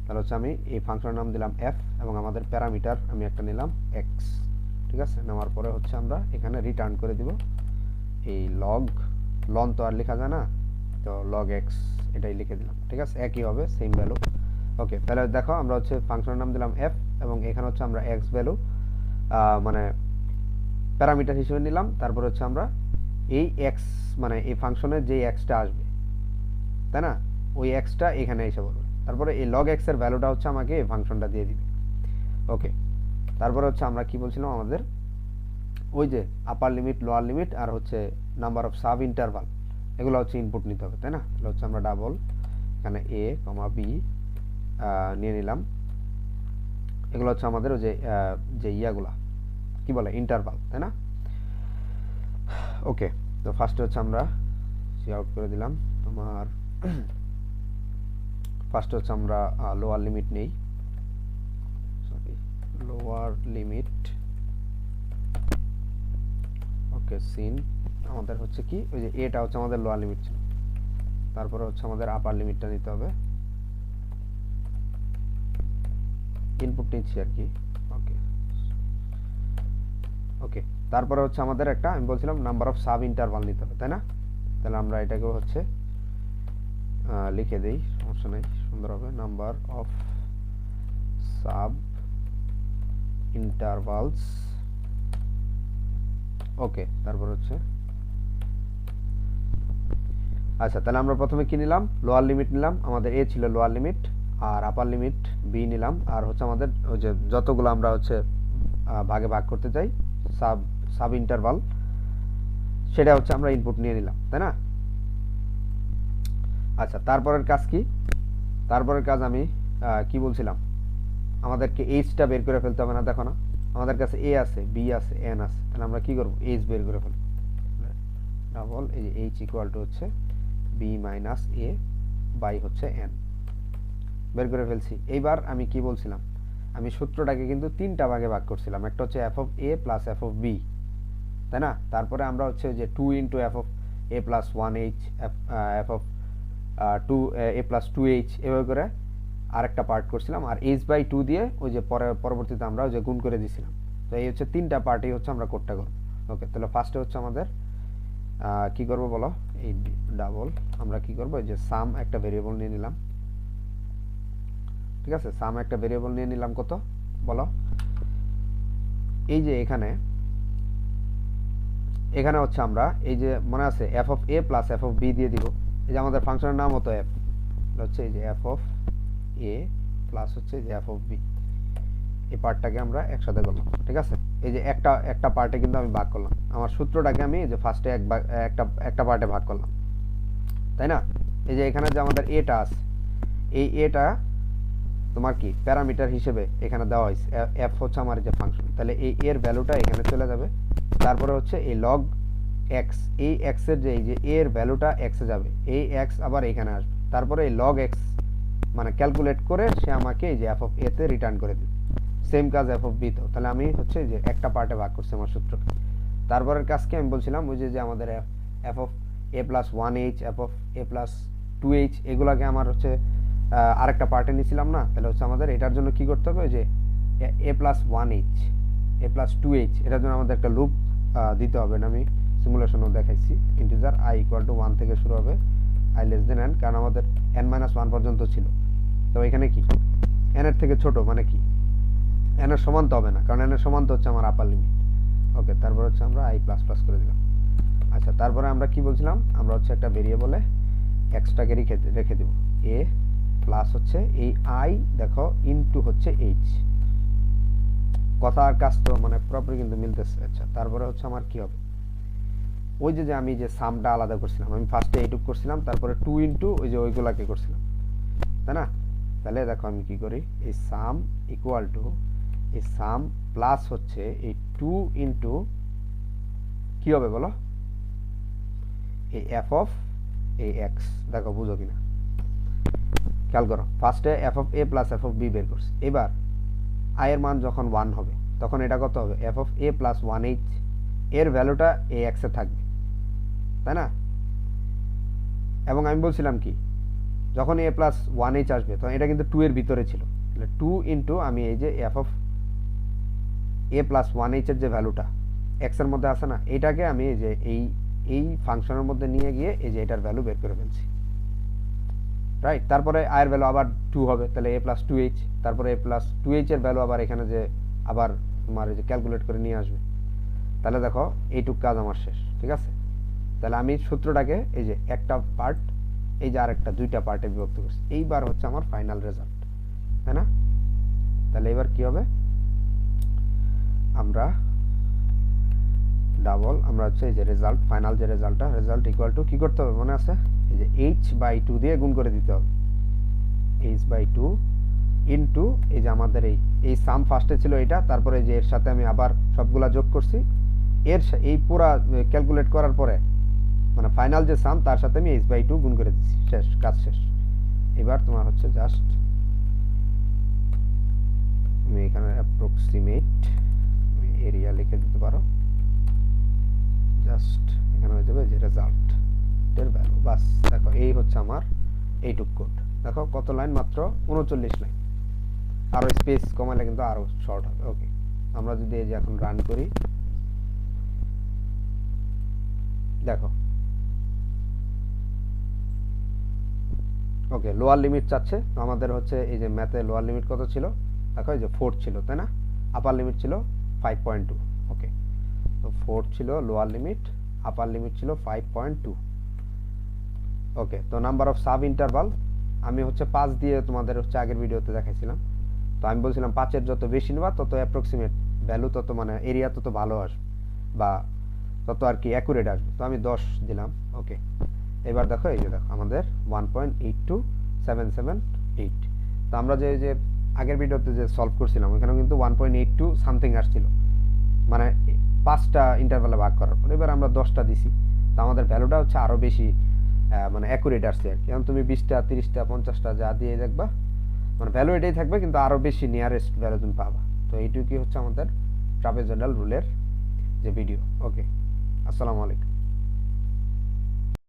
তাহলে হচ্ছে আমি এই ফাংশনের নাম দিলাম এফ, এবং আমাদের প্যারামিটার আমি একটা নিলাম এক্স, ঠিক আছে? নেওয়ার পরে হচ্ছে আমরা এখানে রিটার্ন করে দিব এই লন তো আর লেখা যায় না, তো লগ এক্স এটাই লিখে দিলাম, ঠিক আছে? একই হবে, সেম ভ্যালু। ওকে, তাহলে দেখো আমরা হচ্ছে ফাংশনের নাম দিলাম এফ, এবং এখানে হচ্ছে আমরা এক্স ভ্যালু মানে প্যারামিটার হিসেবে নিলাম। তারপর হচ্ছে আমরা এই এক্স মানে এই ফাংশনের যে এক্সটা আসবে, তাই না, ওই এক্সটা এখানে এসে পড়বে। তারপরে এই লগ এক্স এর ভ্যালুটা হচ্ছে আমাকে এই ফাংশনটা দিয়ে দিবে। ওকে, তারপরে হচ্ছে আমরা কি বলছিলাম, আমাদের ওই যে আপার লিমিট, লোয়ার লিমিট, আর হচ্ছে নাম্বার অফ সাব ইন্টারভাল, এগুলো হচ্ছে ইনপুট নিতে হবে, তাই না? তাহলে হচ্ছে আমরা ডাবল এখানে এ কমা বি নিয়ে নিলাম। এগুলো হচ্ছে আমাদের ওই যে ইয়াগুলা কি বলে, ইন্টারভাল, তাই না? ওকে, তো ফার্স্টে হচ্ছে আমরা সি আউট করে দিলাম তোমার ফার্স্টে হচ্ছে আমরা লোয়ার লিমিট নেই, সরি, লোয়ার লিমিট। ওকে, সিন আমাদের হচ্ছে কি ওই যে এটা হচ্ছে আমাদের লোয়ার লিমিট ছিল, তারপরে হচ্ছে আমাদের আপার লিমিটটা নিতে হবে, ইনপুট নিচ্ছি আর কি। ওকে ওকে, তারপরে হচ্ছে আমাদের একটা আমি বলছিলাম নাম্বার অফ সাব ইন্টারভাল নিতে হবে, তাই না? তাহলে আমরা এটাকে হচ্ছে লিখে দেই, সমস্যা নেই, সুন্দর হবে, নাম্বার অফ সাব ইন্টারভালস। ওকে, তারপর হচ্ছে আচ্ছা, তাহলে আমরা প্রথমে কি নিলাম? লোয়ার লিমিট নিলাম, আমাদের এ ছিল লোয়ার লিমিট, আর আপার লিমিট বি নিলাম, আর হচ্ছে আমাদের ওই যে যতগুলো আমরা হচ্ছে ভাগে ভাগ করতে চাই সাব ইন্টারভাল, সেটা হচ্ছে আমরা ইনপুট নিয়ে নিলাম, তাই না? আচ্ছা, তারপরের কাজ কি? তারপরের কাজ আমি কি বলছিলাম, আমাদেরকে এইচটা বের করে ফেলতে হবে না। দেখো না, আমাদের কাছে এ আছে, বি আছে, এন আছে, তাহলে আমরা কি করব, এইচ বের করে ফেলব। ডাবল এই যে এইচ ইকুয়াল টু হচ্ছে বি মাইনাস এ বাই হচ্ছে এন, বের করে ফেলছি। এইবার আমি কি বলছিলাম, আমি সূত্রটাকে কিন্তু তিনটা ভাগে ভাগ করছিলাম। একটা হচ্ছে F of A plus F of B, তাই না? তারপরে আমরা হচ্ছে যে 2 into F of A plus 1h, F of 2 A plus 2h, এভাবে করে আরেকটা পার্ট করছিলাম। আর h/2 দিয়ে ওই যে পরবর্তীতে আমরা ওই যে গুণ করে দিয়েছিলাম। তো এই হচ্ছে তিনটা পার্টই হচ্ছে আমরা কোডটা করব। ওকে, তাহলে ফার্স্টে হচ্ছে আমাদের কি করব বলো, এই ডাবল আমরা কি করব, এই যে সাম একটা ভেরিয়েবল নিয়ে নিলাম। ঠিক আছে, সাম একটা ভেরিয়েবল নিয়ে নিলাম। কত বলো, এই যে এখানে হচ্ছে আমরা এই যে মনে আছে F of A plus F of B দিয়ে দিব। এই যে আমাদের ফাংশনের নাম হতো এফ, হচ্ছে এই যে এফ অফ এ প্লাস হচ্ছে যে এফ অফ বি, এই পার্টটাকে আমরা একসাথে করলাম। ঠিক আছে, এই যে একটা পার্টে কিন্তু আমি ভাগ করলাম। আমার সূত্রটাকে আমি যে ফার্স্টে একটা পার্টে ভাগ করলাম, তাই না? এই যে এখানে যে আমাদের এটা আছে, এই এটা তোমার কি প্যারামিটার হিসেবে এখানে দেওয়া হয়েছে। এফ হচ্ছে আমার যে ফাংশন, তাহলে এই এর ভ্যালুটা এখানে চলে যাবে। তারপরে হচ্ছে এই লগ এক্স, এই এক্স এর যে এই যে এর ভ্যালুটা এক্সে যাবে, এই এক্স আবার এখানে আসবে। তারপরে এই লগ এক্স মানে ক্যালকুলেট করে সে আমাকে এই যে এফ অফ এ তে রিটার্ন করে দিবে। সেম কাজ এফ অফ বি তেও। তাহলে আমি হচ্ছে যে একটা পার্টে ভাগ করছি আমার সূত্রকে। তারপরের কাজকে আমি বলছিলাম ওই যে আমাদের F of A plus 1h, F of A plus 2h, এগুলাকে আমার হচ্ছে আরেকটা পার্টে নিয়েছিলাম না? তাহলে হচ্ছে আমাদের এটার জন্য কি করতে হবে, যে এ প্লাস 1h, এ প্লাস 2h, এটার জন্য আমাদের একটা লুপ দিতে হবে। আমি সিমুলেশনও দেখাইছি। ইন্টিজার i ইকুয়াল টু 1 থেকে শুরু হবে, i লেস দেন n, কারণ আমাদের n-1 পর্যন্ত ছিল। তো এখানে কি n এর থেকে ছোট মানে কি n এর সমান তো হবে না, কারণ n এর সমান তো হচ্ছে আমার আপার লিমিট। ওকে, তারপর হচ্ছে আমরা i প্লাস প্লাস করে দিলাম। আচ্ছা, তারপরে আমরা কি বলছিলাম, আমরা হচ্ছে একটা ভেরিয়েবলে এক্সটাকে রেখে দেব, a প্লাস হচ্ছে এই i দেখো ইনটু হচ্ছে h, কথা আর কাজ তো মানে পুরোপুরি কিন্তু মিলতেছে। আচ্ছা, তারপরে হচ্ছে আমার কি হবে, ওই যে আমি যে সামটা আলাদা করছিলাম, আমি ফার্স্টে এইটুক করছিলাম, তারপরে 2 ইনটু ওই যে ওইগুলাকে করছিলাম, তাই না? তাহলে দেখো আমি কি করি, এই সাম ইকুয়াল টু এই সাম প্লাস হচ্ছে এই 2 ইনটু কি হবে বলো, এই এফ অফ এই এক্স। দেখো বুঝো কিনা, খেয়াল করো, ফার্স্টে F of A plus F of B বের করছি। এবার আই এর মান যখন 1 হবে তখন এটা কত হবে, F of A plus 1h, এর ভ্যালুটা এ এক্সে থাকবে, তাই না? এবং আমি বলছিলাম কি, যখন এ প্লাস 1h আসবে তখন এটা কিন্তু 2 এর ভিতরে ছিল, তাহলে 2 ইন্টু আমি এই যে F of A plus 1h এর যে ভ্যালুটা এক্স এর মধ্যে আছে না, এইটাকে আমি এই যে এই ফাংশনের মধ্যে নিয়ে গিয়ে এই যে এটার ভ্যালু বের করে ফেলছি, রাইট? তারপরে আই এর ভ্যালু আবার 2 হবে, তাহলে এ প্লাস 2h, তারপরে এ প্লাস 2h এর ভ্যালু আবার এখানে যে আবার তোমার এই যে ক্যালকুলেট করে নিয়ে আসবে। তাহলে দেখো এইটুক কাজ আমার শেষ। ঠিক আছে, তাহলে আমি সূত্রটাকে এই যে একটা পার্ট এই যে আরেকটা দুইটা পার্টে বিভক্ত করছি। এইবার হচ্ছে আমার ফাইনাল রেজাল্ট, তাই না? তাহলে এবার কি হবে, আমরা ডাবল আমরা হচ্ছে এই যে রেজাল্ট, ফাইনাল যে রেজাল্ট ইকুয়াল টু কি করতে হবে মনে আছে, এই যে h/2 দিয়ে গুণ করে দিতে হবে। h/2 ইনটু এই যে আমাদের এই সাম ফার্স্টে ছিল এটা, তারপরে যে এর সাথে আমি আবার সবগুলা যোগ করছি, এর এই পুরা ক্যালকুলেট করার পরে মানে ফাইনাল যে সাম তার সাথে আমি h/2 গুণ করে দিচ্ছি। শেষ, কাজ শেষ। এবার তোমার হচ্ছে জাস্ট আমি এখানে অ্যাপ্রক্সিমেট এরিয়া লিখে দিতে পারো, জাস্ট এখানে হয়ে যাবে যে রেজাল্ট এর ভ্যালু। বাস, দেখো এই হচ্ছে আমার এইটুক কোড। দেখো কত লাইন, মাত্র 39 লাইন। আরো স্পেস কমালে কিন্তু আরো শর্ট হবে। ওকে, আমরা যদি এই যে এখন রান করি, দেখো ওকে লোয়ার লিমিট চাচ্ছে। তো আমাদের হচ্ছে এই যে ম্যাথে লোয়ার লিমিট কত ছিল, দেখো এই যে 4 ছিল, তাই না? আপার লিমিট ছিল 5.2। ওকে, তো 4 ছিল লোয়ার লিমিট, আপার লিমিট ছিল 5.2। ওকে, তো নাম্বার অফ সাব ইন্টারভাল আমি হচ্ছে 5 দিয়ে তোমাদের হচ্ছে আগের ভিডিওতে দেখাইছিলাম। তো আমি বলছিলাম 5-এর যত বেশি নেবা তত অ্যাপ্রক্সিমেট ভ্যালু তত মানে এরিয়া তত ভালো আসবে, বা তত আর কি অ্যাকুরেট আসবে। তো আমি 10 দিলাম, ওকে। এবার দেখো এই যে দেখো আমাদের 1.82778। তো আমরা যে আগের ভিডিওতে যে সলভ করছিলাম ওখানে কিন্তু 1.82 সামথিং আসছিল, মানে 5টা ইন্টারভ্যালে ভাগ করার পর। এবার আমরা 10টা দিছি, তো আমাদের ভ্যালুটা হচ্ছে আরও বেশি মানে অ্যাকুরেট আসছে আর কি। এখন তুমি 20টা 30টা 50টা যা দিয়ে দেখবা, মানে ভ্যালু এটাই থাকবে কিন্তু আরও বেশি নিয়ারেস্ট ভ্যালু তুমি পাবা। তো এইটুকুই হচ্ছে আমাদের ট্রাপেজয়েডাল রুলের যে ভিডিও। ওকে, আসসালামু আলাইকুম।